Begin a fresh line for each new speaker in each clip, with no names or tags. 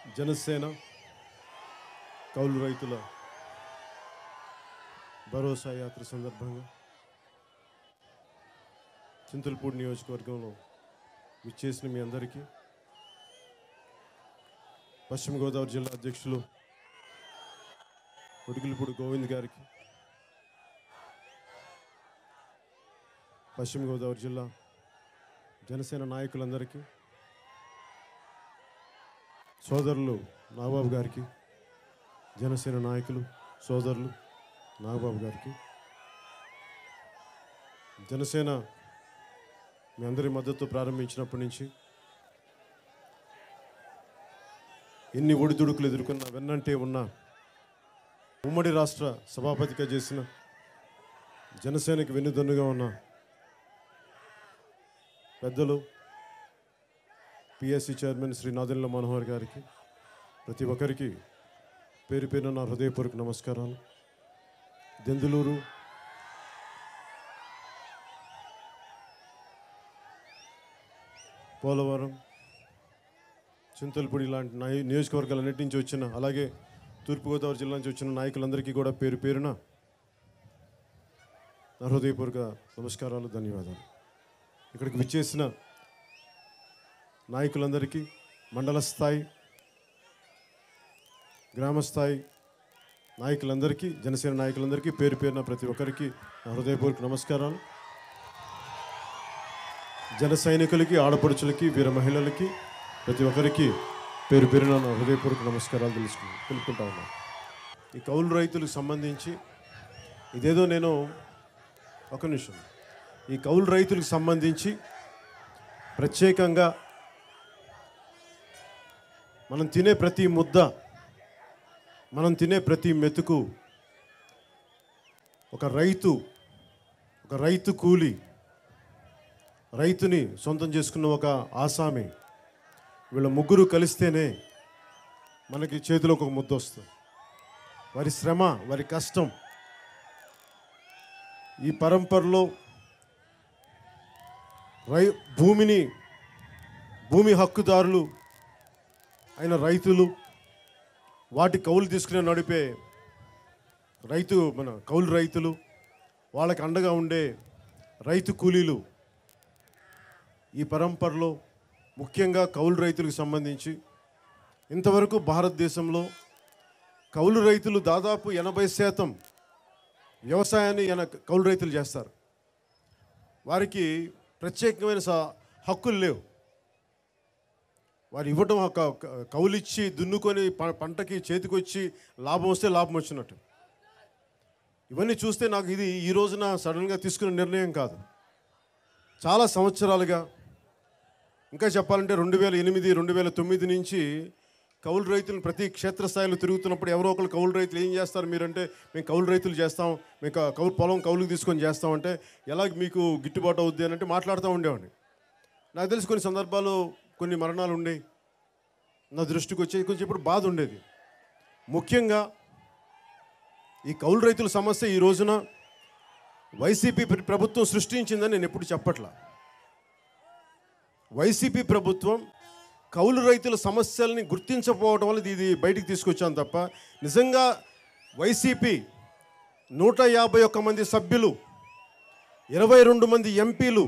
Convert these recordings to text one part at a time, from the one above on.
జనసేన కౌలు రైతుల భరోసా యాత్ర సందర్భంగా చింతలపూడి నియోజకవర్గంలో విచ్చేసిన మీ అందరికీ పశ్చిమ గోదావరి జిల్లా అధ్యక్షులు ఉడికిలిపూడి గోవింద్ గారికి, పశ్చిమ గోదావరి జిల్లా జనసేన నాయకులందరికీ, సోదరులు నాగబాబు గారికి, జనసేన నాయకులు సోదరులు నాగబాబు గారికి, జనసేన మీ అందరి మద్దతు ప్రారంభించినప్పటి నుంచి ఎన్ని ఒడిదుడుకులు ఎదుర్కొన్న వెన్నంటే ఉన్న ఉమ్మడి రాష్ట్ర సభాపతిగా చేసిన జనసేనకి వెన్నుదన్నుగా ఉన్న పెద్దలు పిఎస్సి చైర్మన్ శ్రీ నాదెండ్ల మనోహర్ గారికి, ప్రతి ఒక్కరికి పేరు పేరున నా హృదయపూర్వక నమస్కారాలు. దెందులూరు, పోలవరం, చింతలపూడి లాంటి నియోజకవర్గాలన్నిటి నుంచి వచ్చిన, అలాగే తూర్పుగోదావరి జిల్లా నుంచి వచ్చిన నాయకులందరికీ కూడా పేరు పేరున నా హృదయపూర్వక నమస్కారాలు, ధన్యవాదాలు. ఇక్కడికి విచ్చేసిన నాయకులందరికీ, మండల స్థాయి, గ్రామ స్థాయి నాయకులందరికీ, జనసేన నాయకులందరికీ పేరు పేరున ప్రతి ఒక్కరికి నా హృదయపూర్వక నమస్కారాలు. జన సైనికులకి, ఆడపడుచులకి, వీర మహిళలకి ప్రతి ఒక్కరికి పేరు పేరున నా హృదయపూర్వక నమస్కారాలు తెలుపుకుంటా ఉన్నాను. ఈ కౌలు రైతులకు సంబంధించి ఇదేదో నేను ఒక నిమిషం ఈ కౌలు రైతులకు సంబంధించి ప్రత్యేకంగా మనం తినే ప్రతి ముద్ద, మనం తినే ప్రతి మెతుకు ఒక రైతు కూలి, రైతుని సొంతం చేసుకున్న ఒక ఆసామి, వీళ్ళ ముగ్గురు కలిస్తేనే మనకి చేతిలోకి ఒక ముద్ద వస్తుంది. వారి శ్రమ, వారి కష్టం, ఈ పరంపరలో భూమి హక్కుదారులు అయిన రైతులు, వాటి కౌలు తీసుకునే నడిపే మన కౌలు రైతులు, వాళ్ళకి అండగా ఉండే రైతు కూలీలు, ఈ పరంపరలో ముఖ్యంగా కౌలు రైతులకు సంబంధించి ఇంతవరకు భారతదేశంలో కౌలు రైతులు దాదాపు 80% వ్యవసాయాన్ని కౌలు రైతులు చేస్తారు. వారికి ప్రత్యేకమైన హక్కులు లేవు. వారు ఇవ్వటం కౌలిచ్చి దున్నుకొని పంటకి చేతికొచ్చి లాభం వస్తే లాభం వచ్చినట్టు. ఇవన్నీ చూస్తే నాకు ఇది ఈ రోజున సడన్గా తీసుకున్న నిర్ణయం కాదు. చాలా సంవత్సరాలుగా, ఇంకా చెప్పాలంటే 2008, 2009 నుంచి కౌలు రైతులను ప్రతి క్షేత్రస్థాయిలో తిరుగుతున్నప్పుడు ఎవరో ఒకరు కౌలు రైతులు ఏం చేస్తారు మీరంటే, మేము కౌలు రైతులు చేస్తాం, మేము పొలం కౌలుకి తీసుకొని చేస్తామంటే ఎలా మీకు గిట్టుబాటు అవుద్ది అని అంటే మాట్లాడుతూ ఉండేవాడిని. నాకు తెలిసి కొన్ని సందర్భాలు కొన్ని మరణాలు ఉండేవి, నా దృష్టికి వచ్చేది, కొంచెం ఇప్పుడు బాధ ఉండేది. ముఖ్యంగా ఈ కౌలు రైతుల సమస్య ఈ రోజున వైసీపీ ప్రభుత్వం సృష్టించిందని నేను ఎప్పుడు చెప్పట్లా. వైసీపీ ప్రభుత్వం కౌలు రైతుల సమస్యల్ని గుర్తించకపోవడం వల్ల ఇది బయటికి తీసుకొచ్చాను తప్ప, నిజంగా వైసీపీ 151 మంది సభ్యులు, 22 మంది ఎంపీలు,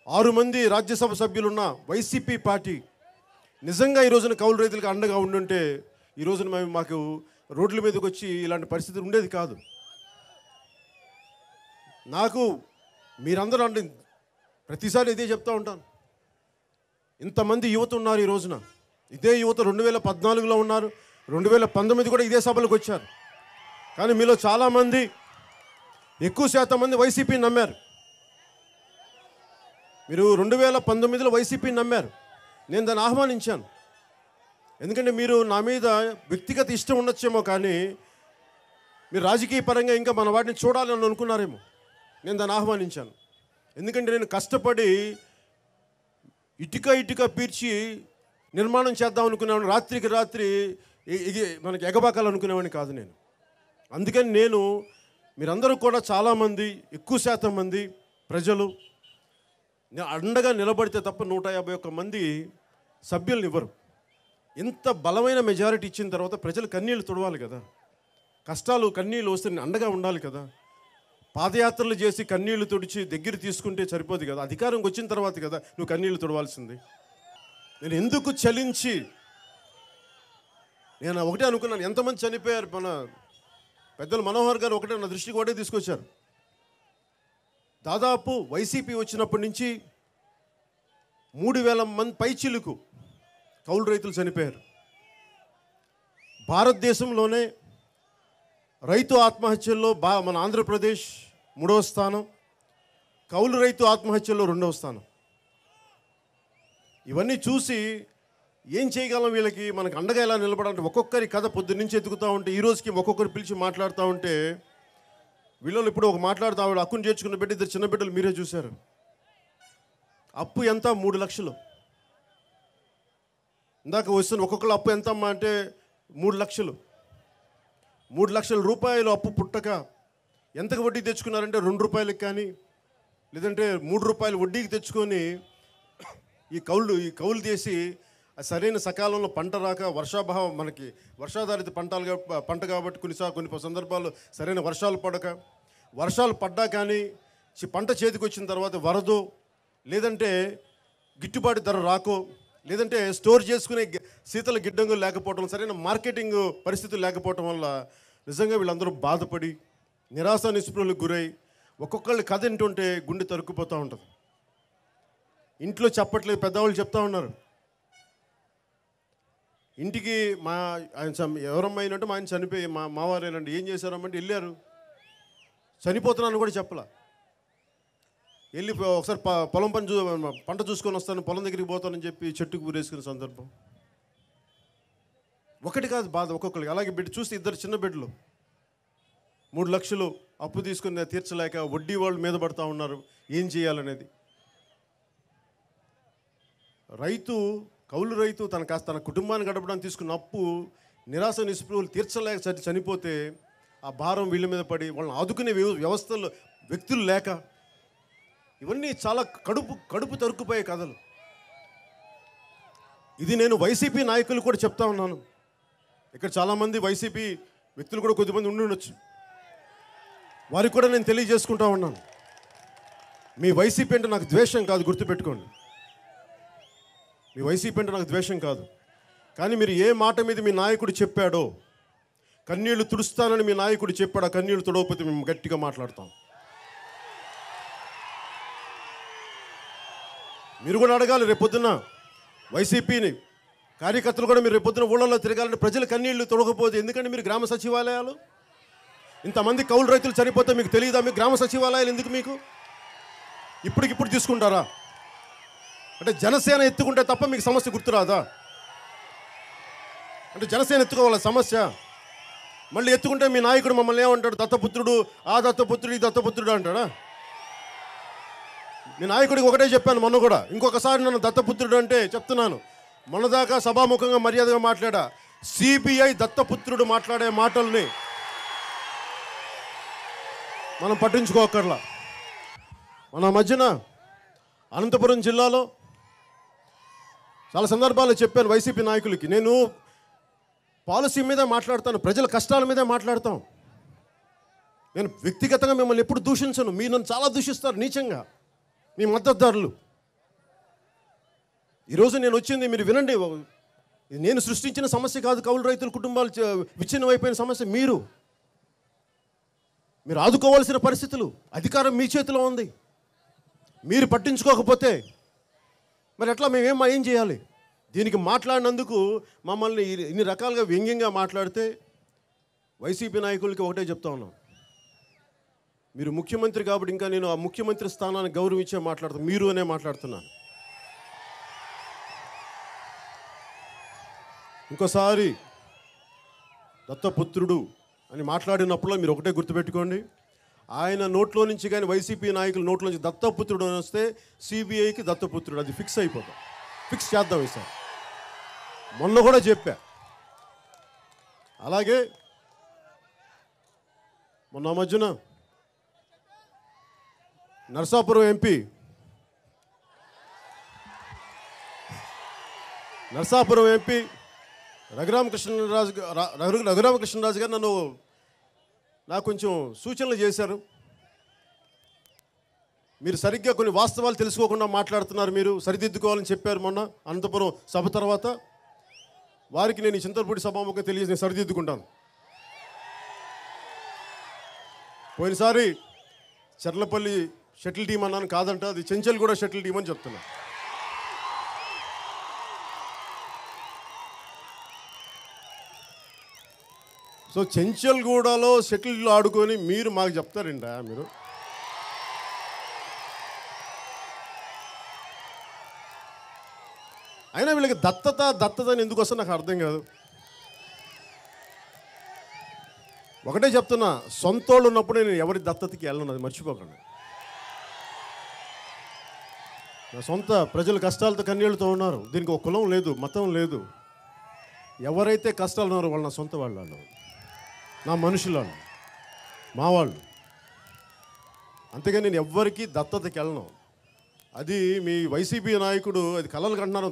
6 మంది రాజ్యసభ సభ్యులున్న వైసీపీ పార్టీ నిజంగా ఈ రోజున కౌలు రైతులకు అండగా ఉండుంటే ఈ రోజున మాకు రోడ్ల మీదకి వచ్చి ఇలాంటి పరిస్థితి ఉండేది కాదు. నాకు మీరందరూ అంటే ప్రతిసారి ఇదే చెప్తూ ఉంటాను, ఇంతమంది యువత ఉన్నారు ఈ రోజున. ఇదే యువత 2014లో ఉన్నారు, 2019 కూడా ఇదే సభలకు వచ్చారు. కానీ మీలో చాలామంది, ఎక్కువ శాతం మంది వైసీపీని నమ్మారు. మీరు 2019లో వైసీపీని నమ్మారు. నేను దాన్ని ఆహ్వానించాను. ఎందుకంటే మీరు నా మీద వ్యక్తిగత ఇష్టం ఉండొచ్చేమో, కానీ మీరు రాజకీయ పరంగా ఇంకా మన వాటిని చూడాలని అనుకున్నారేమో. నేను దాన్ని ఆహ్వానించాను. ఎందుకంటే నేను కష్టపడి ఇటుక పీర్చి నిర్మాణం చేద్దాం అనుకునేవాడిని, రాత్రికి రాత్రి మనకి ఎగబాకాలనుకునేవాడిని కాదు నేను. అందుకని నేను, మీరందరూ కూడా చాలామంది, ఎక్కువ శాతం మంది ప్రజలు అండగా నిలబడితే తప్ప 151 మంది సభ్యులను ఇవ్వరు. ఇంత బలమైన మెజారిటీ ఇచ్చిన తర్వాత ప్రజలు కన్నీళ్లు తుడవాలి కదా, కష్టాలు కన్నీళ్ళు వస్తే అండగా ఉండాలి కదా. పాదయాత్రలు చేసి కన్నీళ్లు తుడిచి దగ్గర తీసుకుంటే సరిపోదు కదా, అధికారంకి వచ్చిన తర్వాత కదా నువ్వు కన్నీళ్లు తుడవాల్సింది. నేను ఎందుకు చలించి, నేను ఒకటే అనుకున్నాను, ఎంతమంది చనిపోయారు. మన పెద్దలు మనోహర్ గారు ఒకటే నా దృష్టికి ఒకటే తీసుకొచ్చారు. దాదాపు వైసీపీ వచ్చినప్పటి నుంచి 3,000 మంది పైచిలుకు కౌలు రైతులు చనిపోయారు. భారతదేశంలోనే రైతు ఆత్మహత్యల్లో మన ఆంధ్రప్రదేశ్ 3వ స్థానం, కౌలు రైతు ఆత్మహత్యల్లో 2వ స్థానం. ఇవన్నీ చూసి ఏం చేయగలం, వీళ్ళకి మనకు అండగా ఎలా నిలబడాలంటే ఒక్కొక్కరి కథ పొద్దున్న నుంచి ఎత్తుకుతూ ఉంటే ఈ రోజుకి ఒక్కొక్కరు పిలిచి మాట్లాడుతూ ఉంటే, వీళ్ళు ఇప్పుడు ఒక మాట్లాడుతూ ఆవిడ అక్కును చేర్చుకున్న బిడ్డ, 2 చిన్న బిడ్డలు మీరే చూశారు. అప్పు ఎంత? 3 లక్షలు. ఇందాక వస్తున్న ఒక్కొక్కరు అప్పు ఎంత అమ్మా అంటే 3 లక్షలు. 3 లక్షల రూపాయలు అప్పు పుట్టక ఎంతకు వడ్డీ తెచ్చుకున్నారంటే 2 రూపాయలకి కానీ, లేదంటే 3 రూపాయలు వడ్డీకి తెచ్చుకొని ఈ కౌలు తీసి సరైన సకాలంలో పంట రాక, వర్షాభావం, మనకి వర్షాధారిత పంట కాబట్టి కొన్ని సందర్భాల్లో సరైన వర్షాలు పడక, వర్షాలు పడ్డా కానీ పంట చేతికి వచ్చిన తర్వాత వరదో, లేదంటే గిట్టుబాటు ధర రాకో, లేదంటే స్టోర్ చేసుకునే శీతల గిడ్డంగులు లేకపోవటం, సరైన మార్కెటింగ్ పరిస్థితులు లేకపోవటం వల్ల నిజంగా వీళ్ళందరూ బాధపడి నిరాశ నిస్పృహలకు గురై ఒక్కొక్కళ్ళు కథ వింటుంటే గుండె తరుక్కుపోతూ ఉంటుంది. ఇంట్లో చెప్పట్లేదు, పెద్దవాళ్ళు చెప్తా ఉన్నారు. ఇంటికి ఆయన ఎవరమ్మా అయినట్టు మా ఆయన చనిపోయి మావారేనండి, ఏం చేశారమ్మంటే వెళ్ళారు, చనిపోతున్నాను కూడా చెప్పలా. వెళ్ళి ఒకసారి పొలం పంట చూసుకొని వస్తాను, పొలం దగ్గరికి పోతానని చెప్పి చెట్టుకు ఊరేసుకునే సందర్భం. ఒకటి కాదు బాధ ఒక్కొక్కరికి. అలాగే బిడ్డ చూస్తే 2 చిన్న బిడ్డలు 3 లక్షలు అప్పు తీసుకుని తీర్చలేక వడ్డీ వాళ్ళు మీద పడుతూ ఉన్నారు. ఏం చేయాలనేది. కౌలు రైతు తన కుటుంబాన్ని గడపడానికి తీసుకున్న అప్పు నిరాశ నిస్పృహలు తీర్చలేక చనిపోతే ఆ భారం వీళ్ళ మీద పడి వాళ్ళని ఆదుకునే వ్యవస్థలు వ్యక్తులు లేక, ఇవన్నీ చాలా కడుపు తరుక్కుపోయే కథలు. ఇది నేను వైసీపీ నాయకులు కూడా చెప్తా ఉన్నాను. ఇక్కడ చాలామంది వైసీపీ వ్యక్తులు కూడా కొద్దిమంది ఉండి ఉండొచ్చు, వారికి కూడా నేను తెలియజేసుకుంటా ఉన్నాను. మీ వైసీపీ అంటే నాకు ద్వేషం కాదు, గుర్తుపెట్టుకోండి. మీ వైసీపీ అంటే నాకు ద్వేషం కాదు. కానీ మీరు ఏ మాట మీద మీ నాయకుడు చెప్పాడో, కన్నీళ్లు తుడుస్తానని మీ నాయకుడు చెప్పాడు, ఆ కన్నీళ్లు తుడవకపోతే మేము గట్టిగా మాట్లాడతాం. మీరు కూడా అడగాలి రేపొద్దున వైసీపీని కార్యకర్తలు కూడా మీరు రేపొద్దున ఊళ్ళలో తిరగాలంటే ప్రజలు కన్నీళ్లు తొడగపోతే. ఎందుకంటే మీరు గ్రామ సచివాలయాలు, ఇంతమంది కౌలు రైతులు చనిపోతే మీకు తెలియదా? మీకు గ్రామ సచివాలయాలు ఎందుకు? మీకు ఇప్పటికిప్పుడు తీసుకుంటారా? అంటే జనసేన ఎత్తుకుంటే తప్ప మీకు సమస్య గుర్తురాదా? అంటే జనసేన ఎత్తుకోవాల సమస్య. మళ్ళీ ఎత్తుకుంటే మీ నాయకుడు మమ్మల్ని ఏమంటాడు? దత్తపుత్రుడు, ఆ దత్తపుత్రుడు, ఈ దత్తపుత్రుడు అంటాడా? మీ నాయకుడికి ఒకటే చెప్పాను మొన్న కూడా, ఇంకొకసారి నన్ను దత్తపుత్రుడు అంటే చెప్తున్నాను. మొన్నదాకా సభాముఖంగా మర్యాదగా మాట్లాడా. సిబిఐ దత్తపుత్రుడు మాట్లాడే మాటల్ని మనం పట్టించుకోకర్లా. మన మధ్యన అనంతపురం జిల్లాలో చాలా సందర్భాల్లో చెప్పాను వైసీపీ నాయకులకి, నేను పాలసీ మీదే మాట్లాడతాను, ప్రజల కష్టాల మీదే మాట్లాడతాం. నేను వ్యక్తిగతంగా మిమ్మల్ని ఎప్పుడు దూషించను. మీరు నన్ను చాలా దూషిస్తారు నీచంగా, మీ మద్దతుదారులు. ఈరోజు నేను వచ్చింది మీరు వినండి, నేను సృష్టించిన సమస్య కాదు. కౌలు రైతుల కుటుంబాలు విచ్ఛిన్నమైపోయిన సమస్య. మీరు ఆదుకోవాల్సిన పరిస్థితులు, అధికారం మీ చేతిలో ఉంది. మీరు పట్టించుకోకపోతే మరి ఎట్లా? ఏం చేయాలి? దీనికి మాట్లాడినందుకు మమ్మల్ని ఇన్ని రకాలుగా వ్యంగ్యంగా మాట్లాడితే వైసీపీ నాయకులకి ఒకటే చెప్తా ఉన్నాం, మీరు ముఖ్యమంత్రి కాబట్టి ఇంకా నేను ఆ ముఖ్యమంత్రి స్థానాన్ని గౌరవించే మాట్లాడుతాను, మీరు అనే మాట్లాడుతున్నాను. ఇంకోసారి దత్తపుత్రుడు అని మాట్లాడినప్పుడు మీరు ఒకటే గుర్తుపెట్టుకోండి, ఆయన నోట్లో నుంచి కానీ వైసీపీ నాయకుల నోట్లో నుంచి దత్తపుత్రుడు అని వస్తే సిబిఐకి దత్తపుత్రుడు, అది ఫిక్స్ అయిపోతాం. ఫిక్స్ చేద్దాం ఈసారి. మొన్న కూడా చెప్పా. అలాగే మొన్న మధ్యన నరసాపురం ఎంపీ రఘురామకృష్ణరాజు గారు నాకు కొంచెం సూచనలు చేశారు. మీరు సరిగ్గా కొన్ని వాస్తవాలు తెలుసుకోకుండా మాట్లాడుతున్నారు, మీరు సరిదిద్దుకోవాలని చెప్పారు మొన్న అనంతపురం సభ తర్వాత. వారికి నేను ఈ చింతలపూడి సభాముఖంగా తెలియజేసి నేను సరిదిద్దుకుంటాను. పోయినసారి చర్లపల్లి షటిల్ టీం అన్నాను, కాదంట, అది చెంచల్గూడ షటిల్ టీం అని చెప్తున్నా. సో చెంచల్గూడలో షటిల్ ఆడుకొని మీరు మాకు చెప్తారండి మీరు? అయినా వీళ్ళకి దత్తత అని ఎందుకు వస్తే నాకు అర్థం కాదు. ఒకటే చెప్తున్నా, సొంతోళ్ళు ఉన్నప్పుడు నేను ఎవరి దత్తతకి వెళ్ళను, అది మర్చిపోకండి. నా సొంత ప్రజలు కష్టాలతో కన్నీళ్ళతో ఉన్నారు. దీనికి ఒక కులం లేదు, మతం లేదు. ఎవరైతే కష్టాలు ఉన్నారో వాళ్ళు నా సొంత వాళ్ళు, నా మనుషులు, మా వాళ్ళు. అంతేగాని నేను ఎవ్వరికీ దత్తతకి వెళ్ళను. అది మీ వైసీపీ నాయకుడు అది కలలు కంటున్నాను,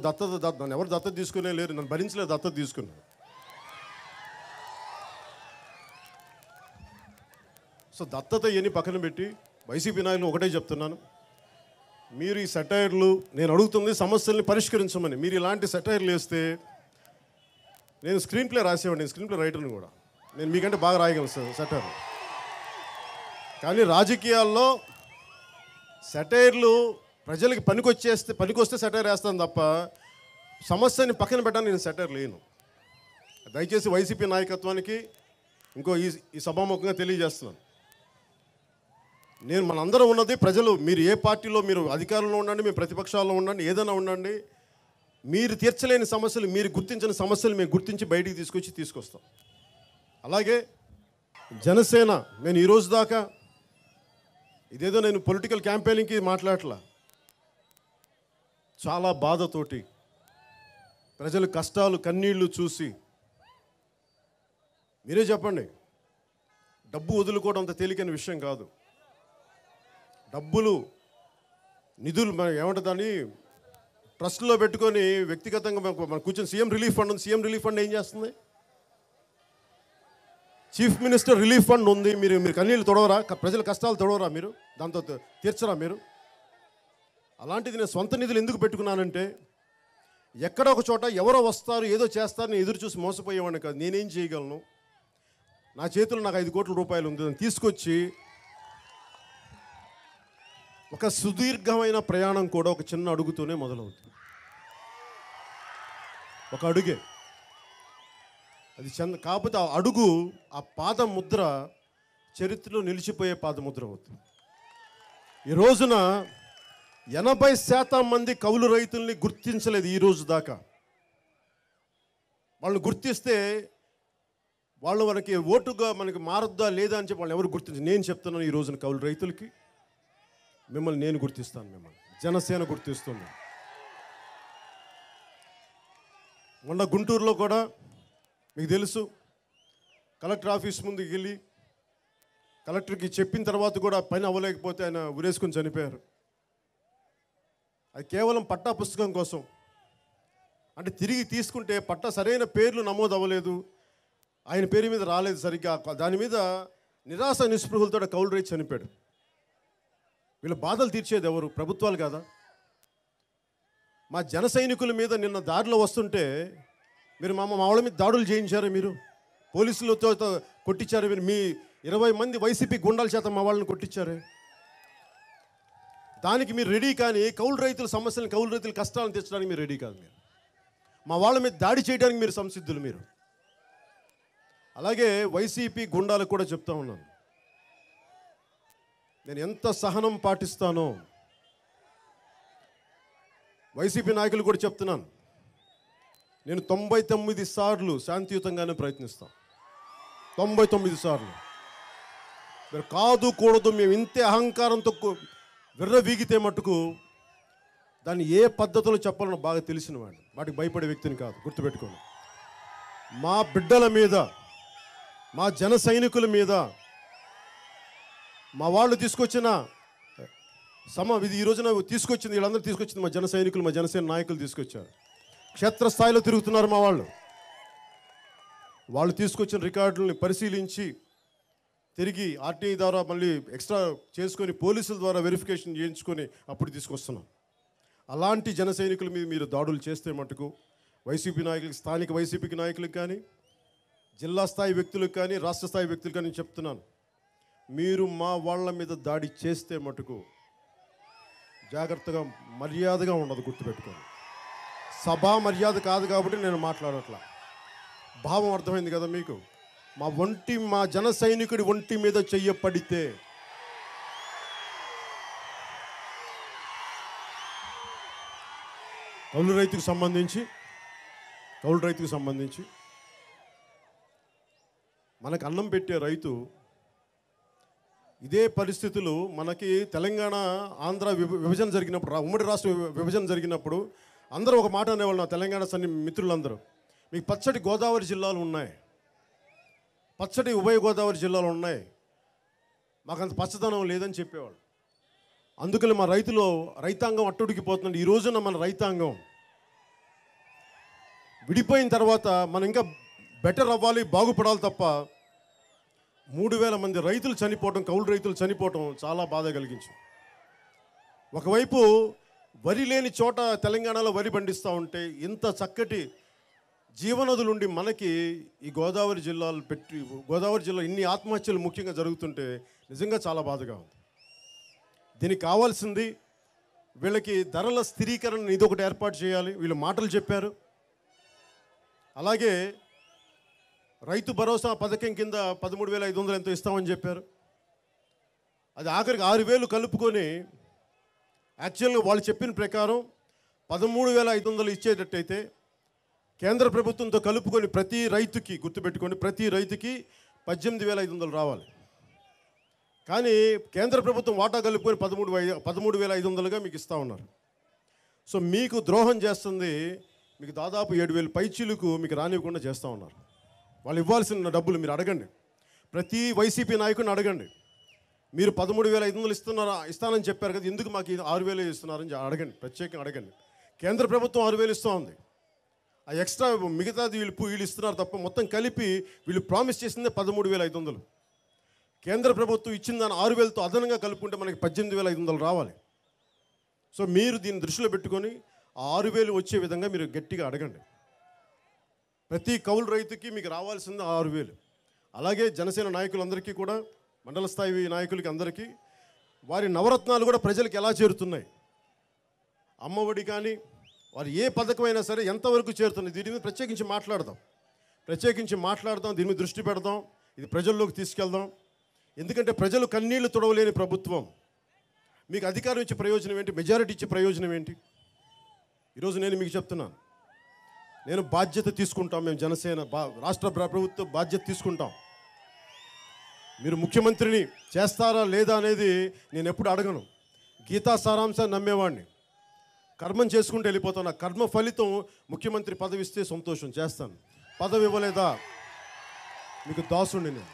నన్ను ఎవరు దత్తత తీసుకునే లేరు, నన్ను భరించలేదు, దత్తత తీసుకున్నాను. సో దత్తత ఇవన్నీ పక్కన పెట్టి వైసీపీ నాయకులు ఒకటే చెప్తున్నాను, మీరు ఈ సెటైర్లు, నేను అడుగుతుంది సమస్యల్ని పరిష్కరించమని. మీరు ఇలాంటి సెటైర్లు వేస్తే, నేను స్క్రీన్ ప్లే రాసేవాడిని, నేను స్క్రీన్ ప్లే రైటర్ని కూడా, నేను మీకంటే బాగా రాయగలను సెటైర్. కానీ రాజకీయాల్లో సెటైర్లు ప్రజలకి పనికొస్తే సెటైర్ వేస్తాను తప్ప సమస్యని పక్కన పెట్టాను నేను సెటైర్ లేను. దయచేసి వైసీపీ నాయకత్వానికి ఈ సభాముఖంగా తెలియజేస్తున్నాను, నేను మనందరం ఉన్నది ప్రజలు. మీరు ఏ పార్టీలో, మీరు అధికారంలో ఉండండి, మీరు ప్రతిపక్షాల్లో ఉండండి, ఏదైనా ఉండండి, మీరు తీర్చలేని సమస్యలు, మీరు గుర్తించిన సమస్యలు మేము గుర్తించి బయటికి తీసుకొస్తాం. అలాగే జనసేన, నేను ఈరోజు దాకా ఇదేదో నేను పొలిటికల్ క్యాంపెయినింగ్కి మాట్లాడట్లా, చాలా బాధతోటి ప్రజల కష్టాలు కన్నీళ్లు చూసి, మీరే చెప్పండి, డబ్బు వదులుకోవడం అంత తేలికైన విషయం కాదు. డబ్బులు, నిధులు మనం ఏమంటుందని ట్రస్ట్లో పెట్టుకొని వ్యక్తిగతంగా మనం కూర్చొని సీఎం రిలీఫ్ ఫండ్ ఉంది. సీఎం రిలీఫ్ ఫండ్ ఏం చేస్తుంది? చీఫ్ మినిస్టర్ రిలీఫ్ ఫండ్ ఉంది. మీరు కన్నీళ్ళు తొడవరా? ప్రజల కష్టాలు తొడవరా? మీరు దాంతో తీర్చరా? మీరు అలాంటిది నేను సొంత నిధులు ఎందుకు పెట్టుకున్నానంటే, ఎక్కడో ఒక చోట ఎవరో వస్తారు, ఏదో చేస్తారని ఎదురు చూసి మోసపోయేవాడిని కాదు. నేనేం చేయగలను? నా చేతిలో నాకు 5 కోట్ల రూపాయలు ఉంది, దాన్ని తీసుకొచ్చి ఒక సుదీర్ఘమైన ప్రయాణం కూడా ఒక చిన్న అడుగుతోనే మొదలవుతుంది. ఒక అడుగే అది కాకపోతే ఆ అడుగు, ఆ పాదముద్ర చరిత్రలో నిలిచిపోయే పాదముద్ర అవుతుంది. ఈ రోజున 80% మంది కౌలు రైతుల్ని గుర్తించలేదు ఈ రోజు దాకా. వాళ్ళు గుర్తిస్తే వాళ్ళు మనకి ఓటుగా మనకి మారద్దా లేదా అని చెప్పి వాళ్ళు ఎవరు గుర్తించారు. నేను చెప్తున్నాను, ఈ రోజున కౌలు రైతులకి మిమ్మల్ని నేను గుర్తిస్తాను, మిమ్మల్ని జనసేన గుర్తిస్తుంది. మొన్న గుంటూరులో కూడా మీకు తెలుసు, కలెక్టర్ ఆఫీస్ ముందుకు వెళ్ళి కలెక్టర్కి చెప్పిన తర్వాత కూడా పని అవ్వలేకపోతే ఆయన ఉరేసుకొని చనిపోయారు. అది కేవలం పట్టా పుస్తకం కోసం. అంటే తిరిగి తీసుకుంటే పట్టా సరైన పేర్లు నమోదు అవ్వలేదు, ఆయన పేరు మీద రాలేదు సరిగ్గా. దాని మీద నిరాశ నిస్పృహలతో కౌలు రైతు చనిపోయాడు. వీళ్ళ బాధలు తీర్చేది ఎవరు? ప్రభుత్వాలు కాదా? మా జన సైనికుల మీద నిన్న దారిలో వస్తుంటే మీరు మా వాళ్ళ మీద దాడులు చేయించారు, మీరు పోలీసులతో కొట్టించారు, మీరు మీ 20 మంది వైసీపీ గుండాల చేత మా వాళ్ళని కొట్టించారు. దానికి మీరు రెడీ, కానీ కౌలు రైతుల సమస్యలను, కౌలు రైతుల కష్టాలను తెచ్చడానికి మీరు రెడీ కాదు. మీరు మా వాళ్ళ మీద దాడి చేయడానికి మీరు సంసిద్ధులు. మీరు అలాగే వైసీపీ గుండాలకు కూడా చెప్తా ఉన్నాను, నేను ఎంత సహనం పాటిస్తానో వైసీపీ నాయకులు కూడా చెప్తున్నాను. నేను 99 సార్లు శాంతియుతంగానే ప్రయత్నిస్తాను. 99 సార్లు. మీరు కాదు కూడదు, మేము ఇంతే అహంకారంతో విర్రవీగితే మట్టుకు దాన్ని ఏ పద్ధతిలో చెప్పాలని బాగా తెలిసిన వాడిని, వాటికి భయపడే వ్యక్తిని కాదు, గుర్తుపెట్టుకోండి. మా బిడ్డల మీద, మా జన సైనికుల మీద, మా వాళ్ళు తీసుకొచ్చిన ఇది ఈ రోజున తీసుకొచ్చింది, వీళ్ళందరూ తీసుకొచ్చింది మా జన సైనికులు, మా జనసేన నాయకులు తీసుకొచ్చారు. క్షేత్రస్థాయిలో తిరుగుతున్నారు మా వాళ్ళు. వాళ్ళు తీసుకొచ్చిన రికార్డులని పరిశీలించి తిరిగి ఆర్టీఐ ద్వారా మళ్ళీ ఎక్స్ట్రా చేసుకొని పోలీసుల ద్వారా వెరిఫికేషన్ చేయించుకొని అప్పుడు తీసుకొస్తున్నాం. అలాంటి జన సైనికుల మీద మీరు దాడులు చేస్తే మటుకు వైసీపీ నాయకులకి, స్థానిక వైసీపీకి నాయకులకు కానీ, జిల్లా స్థాయి వ్యక్తులకు కానీ, రాష్ట్ర స్థాయి వ్యక్తులకు కానీ చెప్తున్నాను, మీరు మా వాళ్ళ మీద దాడి చేస్తే మటుకు జాగ్రత్తగా, మర్యాదగా ఉండదు, గుర్తుపెట్టుకోండి. సభా మర్యాద కాదు కాబట్టి నేను మాట్లాడట్లా. భావం అర్థమైంది కదా మీకు? మా జన సైనికుడి ఒంటి మీద చెయ్యపడితే కౌలు రైతుకు సంబంధించి మనకు అన్నం పెట్టే రైతు, ఇదే పరిస్థితులు మనకి తెలంగాణ ఆంధ్ర విభజన జరిగినప్పుడు, ఉమ్మడి రాష్ట్ర విభజన జరిగినప్పుడు అందరూ ఒక మాట అనేవాళ్ళు, నా తెలంగాణ మిత్రులందరూ, మీకు పచ్చటి గోదావరి జిల్లాలు ఉన్నాయి, పచ్చటి ఉభయ గోదావరి జిల్లాలు ఉన్నాయి, మాకంత పచ్చదనం లేదని చెప్పేవాళ్ళు. అందుకని మా రైతాంగం అట్టుడికిపోతుంది. ఈ రోజున మన రైతాంగం విడిపోయిన తర్వాత మనం ఇంకా బెటర్ అవ్వాలి, బాగుపడాలి తప్ప 3000 మంది రైతులు చనిపోవటం, కౌలు రైతులు చనిపోవటం చాలా బాధ కలిగించింది. ఒకవైపు వరి లేని చోట తెలంగాణలో వరి పండిస్తూ ఉంటే ఇంత చక్కటి జీవనదులుండి మనకి ఈ గోదావరి జిల్లా ఇన్ని ఆత్మహత్యలు ముఖ్యంగా జరుగుతుంటే నిజంగా చాలా బాధగా ఉంది. దీనికి కావాల్సింది వీళ్ళకి ధరల స్థిరీకరణ ఇదొకటి ఏర్పాటు చేయాలి. వీళ్ళు మాటలు చెప్పారు. అలాగే రైతు భరోసా పథకం కింద 13,500 ఎంతో ఇస్తామని చెప్పారు. అది ఆఖరికి 6,000 కలుపుకొని యాక్చువల్గా వాళ్ళు చెప్పిన ప్రకారం 13,500 ఇచ్చేటట్టయితే కేంద్ర ప్రభుత్వంతో కలుపుకొని ప్రతి రైతుకి, గుర్తుపెట్టుకోండి, ప్రతి రైతుకి 18,500 రావాలి. కానీ కేంద్ర ప్రభుత్వం వాటా కలుపుకొని 13,500గా మీకు ఇస్తూ ఉన్నారు. సో మీకు ద్రోహం చేస్తుంది. మీకు దాదాపు 7,000 పైచీలకు మీకు రానివ్వకుండా చేస్తూ ఉన్నారు. వాళ్ళు ఇవ్వాల్సిన డబ్బులు మీరు అడగండి, ప్రతి వైసీపీ నాయకుడిని అడగండి. మీరు 13,500 ఇస్తానని చెప్పారు కదా, ఎందుకు మాకు 6,000 ఇస్తున్నారని అడగండి, ప్రత్యేకంగా అడగండి. కేంద్ర ప్రభుత్వం 6,000 ఇస్తూ ఉంది. ఆ ఎక్స్ట్రా మిగతాది వీళ్ళు ఇస్తున్నారు తప్ప మొత్తం కలిపి వీళ్ళు ప్రామిస్ చేసిందే 13,500. కేంద్ర ప్రభుత్వం ఇచ్చిన దాన్ని 6,000తో అదనంగా కలుపుకుంటే మనకి 18,500 రావాలి. సో మీరు దీన్ని దృష్టిలో పెట్టుకొని ఆ 6,000 వచ్చే విధంగా మీరు గట్టిగా అడగండి. ప్రతి కౌలు రైతుకి మీకు రావాల్సింది 6,000. అలాగే జనసేన నాయకులందరికీ కూడా, మండల స్థాయి నాయకులకి అందరికీ వారి నవరత్నాలు కూడా ప్రజలకు ఎలా చేరుతున్నాయి, అమ్మఒడి కానీ వారు ఏ పథకమైనా సరే ఎంతవరకు చేరుతున్నాయి, దీని మీద ప్రత్యేకించి మాట్లాడదాం, దీని మీద దృష్టి పెడదాం, ఇది ప్రజల్లోకి తీసుకెళ్దాం. ఎందుకంటే ప్రజలు కన్నీళ్లు తుడవలేని ప్రభుత్వం. మీకు అధికారం ఇచ్చే ప్రయోజనం ఏంటి, మెజారిటీ ఇచ్చే ప్రయోజనం ఏంటి? ఈరోజు నేను మీకు చెప్తున్నాను, నేను బాధ్యత తీసుకుంటాం. మేము జనసేన రాష్ట్ర ప్రభుత్వం బాధ్యత తీసుకుంటాం. మీరు ముఖ్యమంత్రిని చేస్తారా లేదా అనేది నేను ఎప్పుడు అడగను. గీతా సారాంశాన్ని నమ్మేవాడిని. కర్మం చేసుకుంటూ వెళ్ళిపోతాను. నా కర్మ ఫలితం ముఖ్యమంత్రి పదవి ఇస్తే సంతోషం, చేస్తాను. పదవి ఇవ్వలేదా, మీకు దాసుండి. నేను